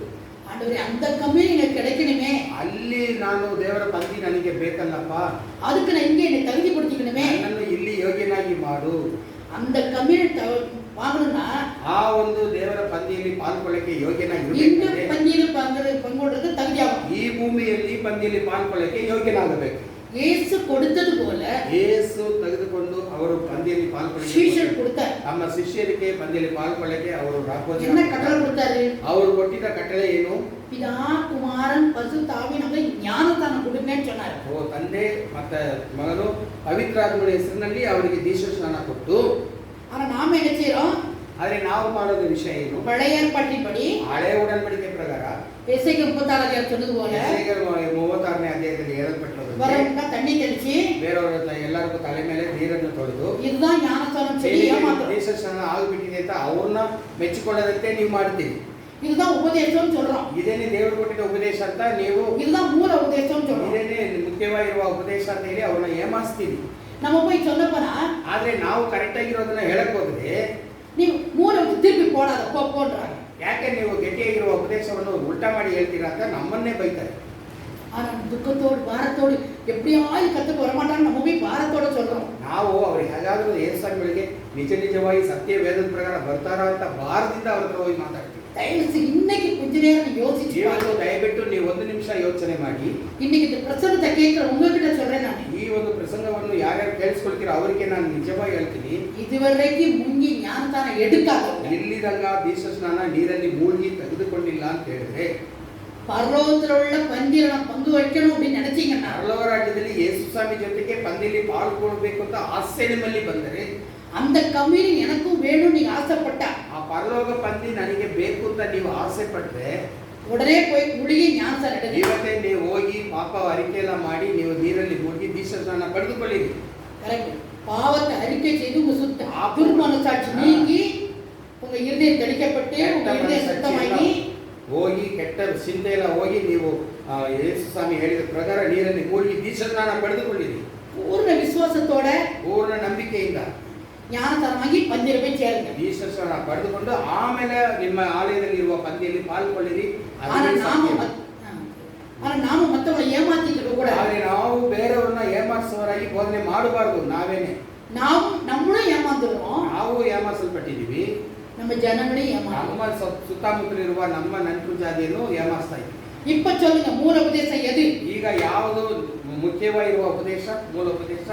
ஆண்டவரே அந்த கம்மின்னு எனக்கு கிடைக்கணுமே. ಅಲ್ಲಿ ನಾನು ದೇವರ ಪಂದಿ ನನಗೆ ಬೇಕಲ್ಲಪ್ಪ, அதுக்கு நான் இங்கே என்னை தகுதிப்படுத்திக்கணுமே. ನನ್ನನ್ನು ಇಲ್ಲಿ ಯೋಗ್ಯನಾಗಿ ಮಾಡು. அந்த கம்மின்னு வாங்கணும்னா ಆ ಒಂದು ದೇವರ ಪಂದಿಯಲ್ಲಿ ಪಾಲ್ಗೊಳ್ಳಕ್ಕೆ இந்த ಯೋಗ್ಯನಾಗಿರಬೇಕು. பந்தியில் பங்கோடுறது தகுதியாகும். ಈ ಭೂಮಿಯಲ್ಲಿ ಪಂದಿಯಲ್ಲಿ ಪಾಲ್ಗೊಳ್ಳಕ್ಕೆ ಯೋಗ್ಯನಾಗಬೇಕು. இயேசு கொடுத்தது போல ಯೇಸು ತೆಗೆದುಕೊಂಡು ಅವರು ಪಂದಿಯಲ್ಲಿ ಪಾಲ್ಗೊಳ್ಳಕ್ಕೆ சீஷர் கொடுத்தார். ನಮ್ಮ ಶಿಷ್ಯರಿಗೆ ಪಂದಿಯಲ್ಲಿ ಪಾಲ್ಗೊಳ್ಳಕ್ಕೆ ಅವರು என்ன கட்டளை கொடுத்தாரு? ಅವರು ಕೊಟ್ಟಿದ್ದ ಕಟ್ಟಳೆ ಏನು? பிதா குமாரன் பரிசுத்த ஆவியானவரை ஞானஸ்தானம் கொடுங்கன்னு சொன்னார். ಓ ತಂದೆ ಮತ್ತೆ ಮಗನು ಪವಿತ್ರಾತ್ಮನ ಹೆಸರಿನಲ್ಲಿ ಅವರಿಗೆ ದೀಕ್ಷಾಸ್ನಾನ ಕೊಟ್ಟು. ஆனா நாம என்ன செய்றோம்? ಆದ್ರೆ ನಾವು ಮಾಡೋದ ವಿಷಯ ಏನು? பழைய ஏற்பாட்டின்படி ಹಳೆ ಒಡಂಬಡಿಕೆ ಪ್ರಕಾರ எசேக்கியேல் 36 அதிகாரம் சொன்னது போல 36ನೇ ಅಧ್ಯಾಯದಲ್ಲಿ ಹೇಳಲ್ಪಟ್ಟದ್ದು, வரவங்க தண்ணி தெளிச்சு ಬೇರೆಯವರ ಎಲ್ಲರಿಗೂ ತಲೆ ಮೇಲೆ ನೀರನ್ನು ತೊಳೆದು இதுதான் ஞானஸ்தானம் சொல்லி ஏமாத்துறோம். ದೀಕ್ಷಾಸ್ನಾನ ಆಗಿಬಿಟ್ಟಿದೆ ಅಂತ ಅವ್ರನ್ನ ಮೆಚ್ಚಿಕೊಳ್ಳದಂತೆ ನೀವು ಮಾಡ್ತೀವಿ. இதுதான் உபதேசம் சொல்றோம். ಇದೇನೇ ದೇವರು ಕೊಟ್ಟಿದ್ದ ಉಪದೇಶ ಅಂತ ನೀವು, இதுதான் மூல உபதேசம் சொல்றோம். ಇದೇನೇ ಮುಖ್ಯವಾಗಿರುವ ಉಪದೇಶ ಅಂತ ಹೇಳಿ ಅವ್ರನ್ನ ಏಮಾರಿಸ್ತೀವಿ. நம்ம போய் சொல்ல போனா ಆದ್ರೆ ನಾವು ಕರೆಕ್ಟ್ ಆಗಿರೋದನ್ನ ಹೇಳಕ್ ಹೋದ್ರೆ நீ மூல திருப்பி போடாத போன்றாங்க. ಯಾಕೆ ನೀವು ಗಟ್ಟಿಯಾಗಿರುವ ಉಪದೇಶವನ್ನು ಉಲ್ಟಾ ಮಾಡಿ ಹೇಳ್ತೀರಾ ಅಂತ ನಮ್ಮನ್ನೇ ಬೈತಾರೆ. ஆனா துக்கத்தோடு பாரத்தோடு எப்படியாவது கத்துக்கு வரமாட்டான்னு நம்ம போய் பாரத்தோட சொல்றோம். ನಾವು ಅವ್ರಿಗೆ ಹೇಗಾದ್ರೂ ಏಸಾಮಿಗಳಿಗೆ ನಿಜವಾಗಿ ಸತ್ಯ ವೇದದ ಪ್ರಕಾರ ಬರ್ತಾರ ಅಂತ ಭಾರದಿಂದ ಅವ್ರ ಹತ್ರ ಹೋಗಿ ಮಾತಾಡ್ತೀವಿ. தயவு இன்னைக்கு கொஞ்ச நேரம் யோசிச்சு ಇವತ್ತು ದಯವಿಟ್ಟು ನೀವು ಒಂದು ನಿಮಿಷ ಯೋಚನೆ ಮಾಡಿ. இன்னைக்கு இந்த பிரசங்கத்தை கேட்கிற உங்ககிட்ட சொல்றேன் ನಾನು. ಈ ಒಂದು ಪ್ರಸಂಗವನ್ನು ಯಾರ್ಯಾರು ಕೇಳಿಸ್ಕೊಳ್ತೀರೋ ಅವರಿಗೆ ನಾನು ನಿಜವಾಗಿ ಹೇಳ್ತೀನಿ, ಇದುವರೆಗೆ ಮುಂಗಿ ಜ್ಞಾನದಾನ ಎಡುಕಾಗಲ್ಲ, ಇಲ್ಲಿದಂಗ ದೀಕ್ಷ ಸ್ನಾನ ನೀರಲ್ಲಿ ಮೂழ்கி ತೆಗೆದುಕೊಂಡಿಲ್ಲ ಅಂತ ಹೇಳಿದ್ರೆ, பரலோகத்தில் உள்ள பந்தியில நான் பங்கு வைக்கணும் அப்படின்னு நினைச்சீங்கன்னா, ಪರಲೋಕ ರಾಜ್ಯದಲ್ಲಿ ಯೇಸು ಸ್ವಾಮಿ ಜೊತೆಗೆ ಪಂದಿಯಲ್ಲಿ ಪಾಲ್ಗೊಳ್ಬೇಕು ಅಂತ ಆಸೆ ನಿಮ್ಮಲ್ಲಿ ಬಂದರೆ, அந்த கம்யூனி எனக்கும் வேணும் நீங்க ஆசைப்பட்டா, ಆ ಪರಲೋಕ ಪಂದಿ ನನಗೆ ಬೇಕು ಅಂತ ನೀವು ಆಸೆ ಪಟ್ಟರೆ, உடனே போய் குளிಗೆ ஞானசார எடுங்க. ಇವತ್ತೇ ನೀವು ಹೋಗಿ ಪಾಪ ಅರಿಕೆ ಎಲ್ಲ ಮಾಡಿ ನೀವು ನೀರಲ್ಲಿ ಮುಳುಗಿ ದೀಕ್ಷಾ ಸ್ನಾನ ಪಡೆದುಕೊಳ್ಳಿರಿ. கரெக்ட். பாவத்தை அறிக்கை செய்து உங்க சுத்த துர்மனசாட்சி நீங்கி உங்க இருதயம் தெளிக்கப்பட்டு உங்க இருதயம் சுத்தமாகி ಹೋಗಿ ಕೆಟ್ಟ ಚಿಂತೆ ಎಲ್ಲ ಹೋಗಿ ನೀವು ಯೇಸು ಸ್ವಾಮಿ ಹೇಳಿದ ಪ್ರಕಾರ ನೀರಲ್ಲಿ ಮುಳುಗಿ ದೀಕ್ಷಾ ಸ್ನಾನ ಪಡೆದುಕೊಳ್ಳಿರಿ. பூர்ண விசுவாசத்தோட ಪೂರ್ಣ ನಂಬಿಕೆಯಿಂದ ஞானசாரமாகி பந்தியில போய் சேருங்க. ದೀಕ್ಷಾ ಸ್ನಾನ ಪಡೆದುಕೊಂಡು ಆಮೇಲೆ ನಿಮ್ಮ ಆಲಯದಲ್ಲಿ ಇರುವ ಪಂದಿಯಲ್ಲಿ ಪಾಲ್ಗೊಳ್ಳಿರಿ. ஆனா நாம மத்தவங்களை ஏமாத்திட்டு இருக்க கூடாது. ಆದರೆ ನಾವು ಬೇರೆಯವ್ರನ್ನ ಏಮಾರಿಸುವವರಾಗಿ ಬೋಧನೆ ಮಾಡಬಾರದು. ನಾವೇನೆ நம்மளும் ஏமாந்துடுறோம், ನಾವು ಏಮಾರಿಸಲ್ಪಟ್ಟಿದ್ದೀವಿ, நம்ம ஜனங்களையும் ஏமாத்துறோம். ನಮ್ಮ ಸುತ್ತಮುತ್ತಲಿರುವ ನಮ್ಮ ನಂಟು ಜಾತಿಯನ್ನು ಏಮಾರಿಸ್ತಾ ಇದ್ದೀವಿ. இப்ப சொல்லுங்க, மூல உபதேசம் எது? ಈಗ ಯಾವುದು ಮುಖ್ಯವಾಗಿರುವ ಉಪದೇಶ? ಮೂಲ ಉಪದೇಶ.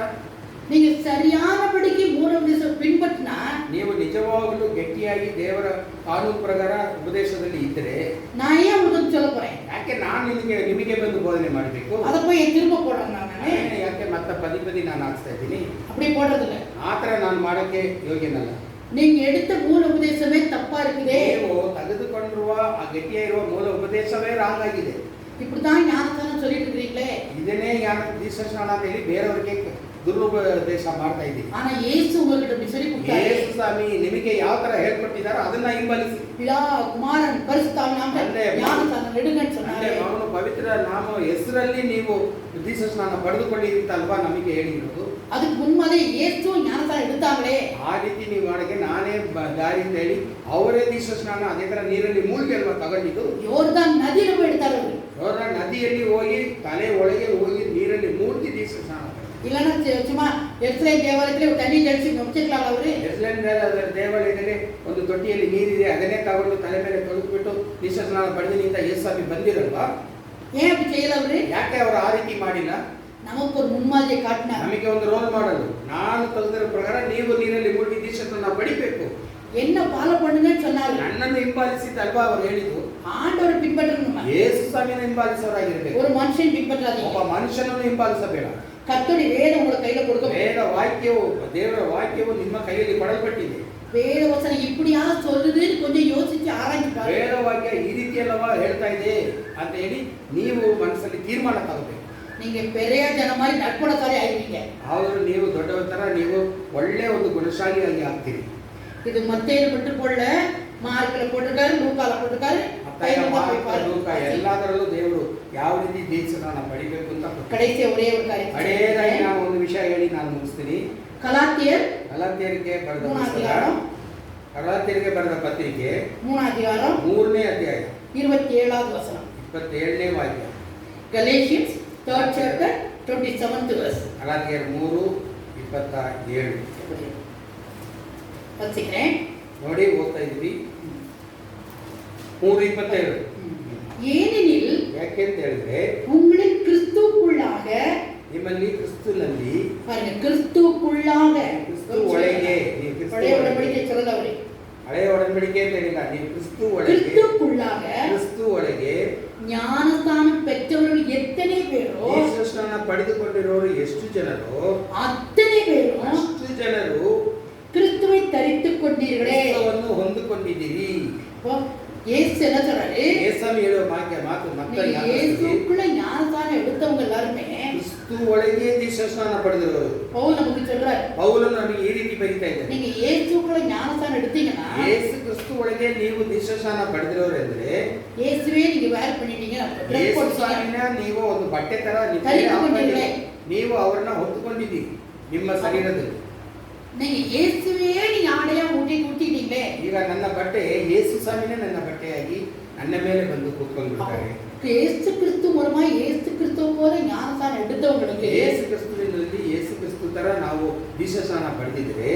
நீங்க சரியானபடிக்கு மூல உபதேசம் பின்பற்றினா, ನೀವು ನಿಜವಾಗಲೂ ಗಟ್ಟಿಯಾಗಿ ದೇವರ ಕಾನೂನು ಪ್ರಕಾರ ಉಪದೇಶದಲ್ಲಿ ಇದ್ದರೆ, நான் ஏன் உங்களுக்கு சொல்ல போறேன்? ಯಾಕೆ ನಾನು ನಿಮಗೆ ಬಂದು ಬೋಧನೆ ಮಾಡಬೇಕು? அதை போய் திரும்ப போடுறேன் ನಾನು. ಯಾಕೆ ಮತ್ತೆ ಪದಿ ನಾನು ಹಾಕ್ಸ್ತಾ ಇದ್ದೀನಿ? அப்படி போடுறது இல்ல. ಆ ಥರ ನಾನು ಮಾಡೋಕ್ಕೆ ಯೋಗ್ಯನಲ್ಲ. நீங்க எடுத்த மூல உபதேசமே தப்பா இருக்குதே. ನೀವು ತೆಗೆದುಕೊಂಡಿರುವ ಆ ಗಟ್ಟಿಯಾಗಿರುವ ಮೂಲ ಉಪದೇಶವೇ ರಾಂಗ್ ಆಗಿದೆ. இப்படிதான் ஞானசாரம் சொல்லிட்டு இருக்கீங்களே, ಇದನ್ನೇ ದೀಕ್ಷಾ ಸ್ನಾನ ಅಂತ ಹೇಳಿ ಬೇರೆಯವರಿಗೆ ದುರುಪದೇಶ ಮಾಡ್ತಾ ಇದ್ದೀವಿ. ஆனா இயேசு உங்களுக்கு இப்படி சொல்லி கொடுத்தாரு. ಯೇಸು ಸ್ವಾಮಿ ನಿಮಗೆ ಯಾವ ತರ ಹೇಳ್ಕೊಟ್ಟಿದ್ದಾರೋ ಅದನ್ನ ಹಿಂಬಾಲಿಸಿ. பிதா குமாரன் பரிசுத்தாவி நாமத்தில் ஞானசாரம் எடுங்கன்னு சொன்னாரு. ಅವನು ಪವಿತ್ರ ನಾಮ ಹೆಸರಲ್ಲಿ ನೀವು ದೀಕ್ಷಾ ಸ್ನಾನ ಪಡೆದುಕೊಳ್ಳಿರಿ ಅಂತ ಅಲ್ವಾ ನಮಗೆ ಹೇಳಿರೋದು. அதுக்கு முன்மாதிரி இயேசு ஞானசாரம் எடுத்தாங்களே, ಆ ರೀತಿ ನೀವು ಮಾಡಕ್ಕೆ ನಾನೇ ದಾರಿ ಅಂತ ಹೇಳಿ ಅವರೇ ದೀಕ್ಷಾ ಸ್ನಾನ ಅದೇ ತರ ನೀರಲ್ಲಿ ಮೂழ்ಗಿ ಅಲ್ವಾ ತಗೊಂಡಿದ್ದು. யோர்தான் நதியில போய் எடுத்தாரு. ಯೋರ್ದಾನ್ ನದಿಯಲ್ಲಿ ಹೋಗಿ ತಲೆ ಒಳಗೆ ಹೋಗಿ ನೀರಲ್ಲಿ ಮೂழ்ಗಿ ದೀಕ್ಷಾ ಸ್ನಾನ. இல்லைன்னா சும்மா எருசலேம் தேவாலயத்தில் தண்ணி தெளிச்சு முடிச்சிருக்கலாம் அவரு. ಯೆರೂಸಲೇಮ್ ದೇವಾಲಯದಲ್ಲಿ ಒಂದು ತೊಟ್ಟಿಯಲ್ಲಿ ನೀರಿದೆ, ಅದನ್ನೇ ತಗೊಂಡು ತಲೆ ಮೇಲೆ ತೊಳೆದ್ಬಿಟ್ಟು ದೀಕ್ಷಾ ಸ್ನಾನ ಪಡೆದಿನಿ ಅಂತ ಯೇಸು ಸ್ವಾಮಿ ಬಂದಿರಲ್ವಾ? ஏன் அப்படி செய்யல அவரு? ಯಾಕೆ ಅವರು ಆ ರೀತಿ ಮಾಡಿಲ್ಲ? நமக்கு ஒரு முன்மாதிரியை காட்டினார். ನಮಗೆ ಒಂದು ರೋಲ್ ಮಾಡಲು, ನಾನು ತೆಗೆದಿರೋ ಪ್ರಕಾರ ನೀವು ನೀರಲ್ಲಿ ಮುಳುಗಿ ದೀಕ್ಷಾ ಸ್ನಾನ ಪಡಿಬೇಕು, என்ன ஃபாலோ பண்ணுங்கன்னு சொன்னாரு. ನನ್ನನ್ನು ಹಿಂಬಾಲಿಸಿದ ಅಲ್ವಾ ಅವರು ಹೇಳಿದ್ದು. ஆண்டவரை பின்பற்றணும். ಯೇಸು ಸ್ವಾಮಿನ ಹಿಂಬಾಲಿಸೋರಾಗಿರ್ಬೇಕು. ஒரு மனுஷன் பின்பற்றாதீங்க. ಒಬ್ಬ ಮನುಷ್ಯನನ್ನು ಹಿಂಬಾಲಿಸಬೇಡ. கர்த்தருடைய வேதம் உங்க கையில கொடுக்க. ವೇದ ವಾಕ್ಯವು ದೇವರ ವಾಕ್ಯವು ನಿಮ್ಮ ಕೈಯಲ್ಲಿ ಕೊಡಲ್ಪಟ್ಟಿದೆ. வேத வசனம் இப்படியா சொல்லுதுன்னு கொஞ்சம் யோசிச்சு ஆராய்ச்சி பாருங்க. ವೇದ ವಾಕ್ಯ ಈ ರೀತಿ ಅಲ್ಲವಾ ಹೇಳ್ತಾ ಇದೆ ಅಂತ ಹೇಳಿ ನೀವು ಮನಸ್ಸಲ್ಲಿ ತೀರ್ಮಾನ ತಗೋಬೇಕು. நீங்க பெரிய ஜன மாதிரி நட்புணசாலி ஆயிருவீங்க. ಅವರು ನೀವು ದೊಡ್ಡವರ ತರ ನೀವು ಒಳ್ಳೆ ಒಂದು ಗುಣಶಾಲಿಯಾಗಿ ಆಗ್ತೀರಿ. இது மத்தேயில மட்டும் போடல, மார்க்ல போட்டிருக்காரு, லூக்கால போட்டிருக்காரு, ಎಲ್ಲದರಲ್ಲೂ ದೇವರು ಯಾವ ರೀತಿ ದೀಕ್ಷಾಸ್ನಾನ ಪಡಿಬೇಕು ಅಂತ. கடைசி ஒரே ஒரு காரியம். ಅಡೇದಾಗಿ ನಾನು ಒಂದು ವಿಷಯ ಹೇಳಿ ನಾನು ಮುಗಿಸ್ತೀನಿ. ಗಲಾತ್ಯರಿಗೆ ಬರೆದ ಪತ್ರಿಕೆ 3 அதிகாரம் 3ನೇ ಅಧ್ಯಾಯ 27வது வசனம். 27ನೇ ವಾಕ್ಯ. Galatians 3rd chapter 27th verse. ಗಲಾತ್ಯರು 3:27. வாசிக்கிறேன். ನೋಡಿ ಓದ್ತಾ ಇದ್ದೀವಿ. 3:27. ஏனெனில் ಯಾಕೆಂತ ಹೇಳಿದ್ರೆ உங்களில் கிறிஸ்துவுக்குள்ளாக, ನಿಮ್ಮಲ್ಲಿ ಕ್ರಿಸ್ತನಲ್ಲಿ, பாருங்க, கிறிஸ்துவுக்குள்ளாக, ಕ್ರಿಸ್ತು ಒಳಗೆ, ನೀವು ಕ್ರಿಸ್ತು பழைய உடன்படிக்கை சொல்லதவரே, ಹಳೆಯ ಒಡಂಬಡಿಕೆ ಅಂತ ಹೇಳಿಲ್ಲ, ನೀವು ಕ್ರಿಸ್ತು ಒಳಗೆ, கிறிஸ்துவுக்குள்ளாக ಕ್ರಿಸ್ತು ಒಳಗೆ ஞானஸ்தானம் பெற்றவர்கள் எத்தனை பேரோ, ದೀಕ್ಷಾ ಸ್ನಾನ ಪಡೆದುಕೊಂಡಿರೋರು ಎಷ್ಟು ಜನರು, அத்தனை பேரும் ಅಷ್ಟು ಜನರು கிறிஸ்துவை தரித்துக் கொண்டீர்களே. ಕ್ರಿಸ್ತವನ್ನು ಹೊಂದಿಕೊಂಡಿದ್ದೀರಿ. இயேசு என்ன சொல்றாரு? ಯೇಸು ಹೇಳುವ ಮಾತು ಮತ್ತೆ இயேசுக்குள்ள ஞானஸ்தானம் எடுத்தவங்க எல்லாருமே ಕ್ರಿಸ್ತು ಒಳಗೆ ದೀಕ್ಷಾ ಸ್ನಾನ ಪಡೆದಿರೋರು. பவுல் நமக்கு சொல்றாரு, ಪೌಲನು ನಮಗೆ ಈ ರೀತಿ ಬರೀತಾ ಇದ್ದಾನೆ, நீங்க இயேசுக்குள்ள ஞானஸ்தானம் எடுத்தீங்கன்னா, ಯೇಸು ಕ್ರಿಸ್ತು ಒಳಗೆ ನೀವು ದೀಕ್ಷಾ ಸ್ನಾನ ಪಡೆದಿರೋರು ಅಂದ್ರೆ இயேசுவே நீங்க வேர் பண்ணிட்டீங்க, ಯೇಸು ಸ್ವಾಮಿನ ನೀವು ಒಂದು ಬಟ್ಟೆ ತರ ನೀವು ಅವರನ್ನ ಹೊತ್ತುಕೊಂಡಿದ್ದೀರಿ ನಿಮ್ಮ ಶರೀರದಲ್ಲಿ. நீங்க இயேசுவே நீங்க ஆடையா ஊட்டிட்டீங்களே. ಈಗ ನನ್ನ ಬಟ್ಟೆ ಯೇಸು ಸ್ವಾಮಿನೇ ನನ್ನ ಬಟ್ಟೆಯಾಗಿ ನನ್ನ ಮೇಲೆ ಬಂದು ಕೂತ್ಕೊಂಡ್ಬಿಡ್ತಾರೆ. இயேசு கிறிஸ்து மூலமா இயேசு கிறிஸ்துவ போல ஞானஸ்தானம் எடுத்தவங்களுக்கு, ಯೇಸು ಕ್ರಿಸ್ತುವಿನಲ್ಲಿ ಯೇಸು ಕ್ರಿಸ್ತು ತರ ನಾವು ದೀಕ್ಷಾ ಸ್ನಾನ ಪಡೆದಿದ್ರೆ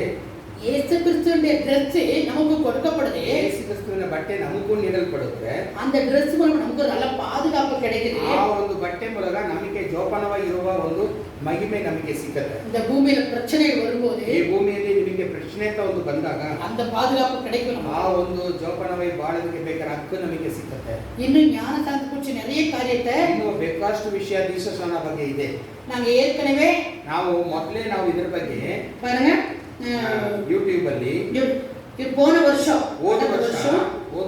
இயேசு கிறிஸ்துவினுடைய Dress நமக்கு கொடுக்கப்படுது. ಯೇಸು ಕ್ರಿಸ್ತುವಿನ ಬಟ್ಟೆ ನಮಗೂ ನೀಡಲ್ಪಡುತ್ತೆ. அந்த Dress மூலம் நமக்கு நல்ல பாதுகாப்பு கிடைக்குது. ಆ ಒಂದು ಬಟ್ಟೆ ಮೂಲಕ ನಮಗೆ ಜೋಪಾನವಾಗಿರುವ ಒಂದು ಮಹಿಮೆ ನಮಗೆ ಸಿಗುತ್ತೆ. இந்த பூமியில பிரச்சனைகள் வரும்போது ಈ ಭೂಮಿಯಲ್ಲಿ ನಿಮಗೆ ಪ್ರಶ್ನೆ ಅಂತ ಒಂದು ಬಂದಾಗ அந்த பாதுகாப்பு கிடைக்கும். ಆ ಒಂದು ಜೋಪಾನವಾಗಿ ಬಾಳೋದಕ್ಕೆ ಬೇಕಾದ ಹಕ್ಕು ನಮಗೆ ಸಿಗುತ್ತೆ. இன்னும் ஞானசாந்த குறித்து நிறைய காரியத்தை ಇನ್ನು ಬೇಕಾಷ್ಟು ವಿಷಯ ದೀಕ್ಷಾಸ್ನಾನ ಬಗ್ಗೆ ಇದೆ. நாங்க ஏற்கனவே ಮೊದಲೇ ನಾವು ಇದರ ಬಗ್ಗೆ பாருங்க ಯೂಟ್ಯೂಬ್ ಅಲ್ಲಿ போன வருஷம் ಹೋದ ವರ್ಷ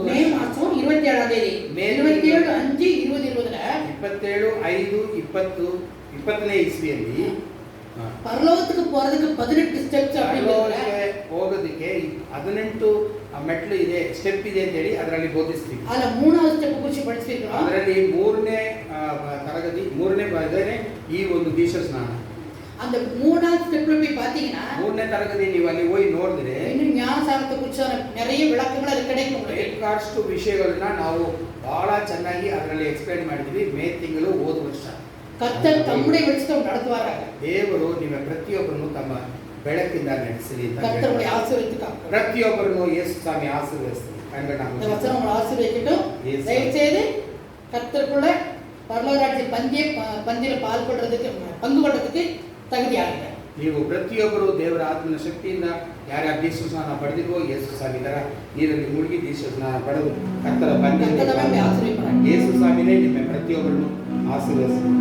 மே மாசம் 27ஆம் தேதி 27/5/2020ல 27/5/2020ನೇ ಇಸ್ವಿಯಲ್ಲಿ பரலோகத்துக்கு போறதுக்கு 18 ஸ்டெப்ஸ் ಪರಲೋಕಕ್ಕೆ ಹೋಗೋದಕ್ಕೆ 18 ಮೆಟ್ಲು ಇದೆ, ಸ್ಟೆಪ್ ಇದೆ ಅಂತ ಹೇಳಿ ಅದರಲ್ಲಿ ಬೋಧಿಸ್ತೀವಿ. அதுல மூணாவது ஸ்டெப் குறித்து படிச்சிருக்கோம். ಅದರಲ್ಲಿ ಮೂರನೇ ತರಗತಿ ಮೂರನೇ ಭಾಗದಲ್ಲಿ ಈ ಒಂದು ದೀಕ್ಷಾಸ್ನಾನ. அந்த மூணாவது ஸ்டெப்ல போய் பாத்தீங்கன்னா ಮೂರನೇ ತರಗತಿ ನೀವು ಅಲ್ಲಿ ಹೋಗಿ ನೋಡಿದ್ರೆ இன்னும் ஞானசாரத்தை குறித்து நிறைய விளக்கங்கள் அது கிடைக்கும். ಬೇಕಾಷ್ಟು ವಿಷಯಗಳನ್ನ ನಾವು ಬಹಳ ಚೆನ್ನಾಗಿ ಅದರಲ್ಲಿ ಎಕ್ಸ್ಪ್ಲೈನ್ ಮಾಡಿದ್ವಿ. ಮೇ ತಿಂಗಳು ಹೋದ ವರ್ಷ கர்த்தர் தம்முடைய வெளிச்சத்தை நடத்துவாராக. ದೇವರು ನಿಮ್ಮ ಪ್ರತಿಯೊಬ್ಬರನ್ನು ತಮ್ಮ ಬೆಳಕಿಂದ ನಡೆಸಲಿ ಅಂತ கர்த்தர் உங்களை ஆசீர்வதிப்பார். ಪ್ರತಿಯೊಬ್ಬರನ್ನು ಯೇಸು ಸ್ವಾಮಿ ಆಶೀರ್ವದಿಸಲಿ. இந்த வசனம் உங்களை ஆசீர்வதிக்கட்டும். தயவுசெய்து கர்த்தருக்குள்ள பரலோக ராஜ்ய பந்தியில பங்கு கொள்றதுக்கு தகுதியாகுங்க. ನೀವು ಪ್ರತಿಯೊಬ್ಬರು ದೇವರ ಆತ್ಮನ ಶಕ್ತಿಯಿಂದ ಯಾರ್ಯಾರು ದೀಕ್ಷಾಸ್ನಾನ ಪಡೆದಿರೋ ಯೇಸು ಸ್ವಾಮಿ ತರ ನೀರಲ್ಲಿ ಮುಳುಗಿ ದೀಕ್ಷಾಸ್ನಾನ ಪಡೆದು ಕರ್ತರ ಬಂದ ಯೇಸು ಸ್ವಾಮಿನೇ ನಿಮ್ಮ ಪ್ರತಿಯೊಬ್ಬರನ್ನು ಆಶೀರ್ವದಿಸಲಿ.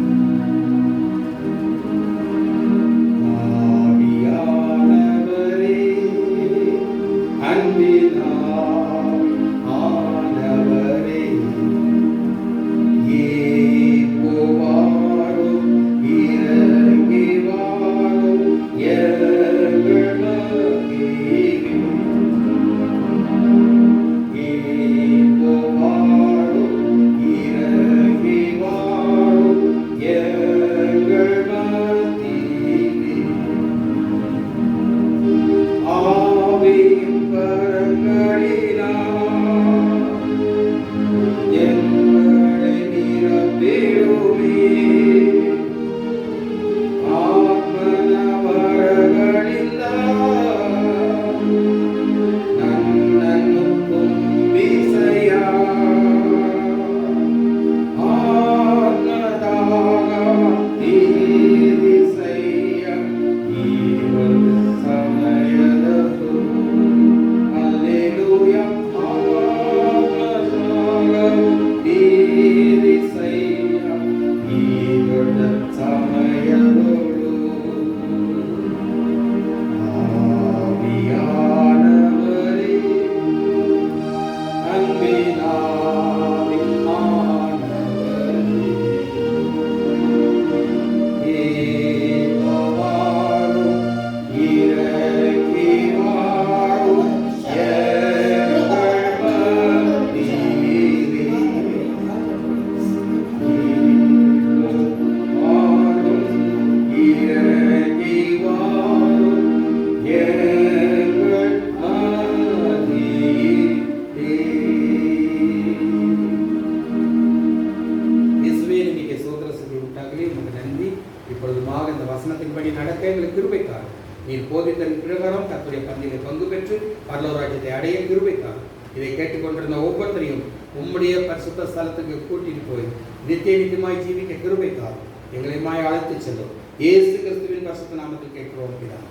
நீர் போதித்தன் பிரகாரம் கர்த்தருடைய பந்தியிலே பங்கு பெற்று பரலோக ராஜ்யத்தை அடைய கிருபைக்காக இதை கேட்டுக்கொண்டிருந்த ஒவ்வொருத்தரையும் உம்முடைய பரிசுத்த ஸ்தலத்துக்கு கூட்டிட்டு போய் நித்தியமாய் ஜீவிக்க கிருபைக்காக எங்களையுமாய் அழைத்து செல்லும் இயேசு கிறிஸ்துவின் பரிசுத்த நாமத்தில் கேட்கிறோம் பிதாவே.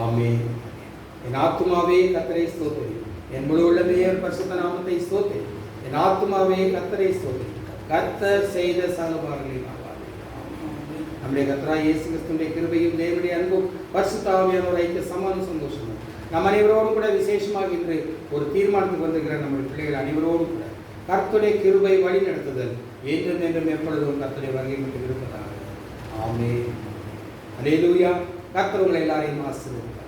ஆமென். என் ஆத்துமாவே கர்த்தரை ஸ்தோத்திரி, என் முழு உள்ளமே பரிசுத்த நாமத்தை ஸ்தோத்திரி. என் ஆத்துமாவே கர்த்தரை ஸ்தோத்திரி, கர்த்தர் செய்த சகலபாரங்களை நம்முடைய கர்த்தராகிய இயேசு கிறிஸ்துவின் கிருபையும் தேவனுடைய அன்பும் பரிசுத்த ஆவியானவரோட ஐக்கிய சமாதான சந்தோஷமும் நம் அனைவரோடும் கூட விசேஷமாக இன்று ஒரு தீர்மானத்துக்கு வந்திருக்கிற நம்முடைய பிள்ளைகள் அனைவரோடும் கூட கர்த்தருடைய கிருபை வழி நடத்துதல் என்றும் என்றும் எப்பொழுதும் கர்த்தருடைய வருகை மட்டும் இருப்பதாக. ஆமென். அல்லேலூயா. கர்த்தர் உங்களை எல்லாரையும் ஆசீர்வதிப்பார்.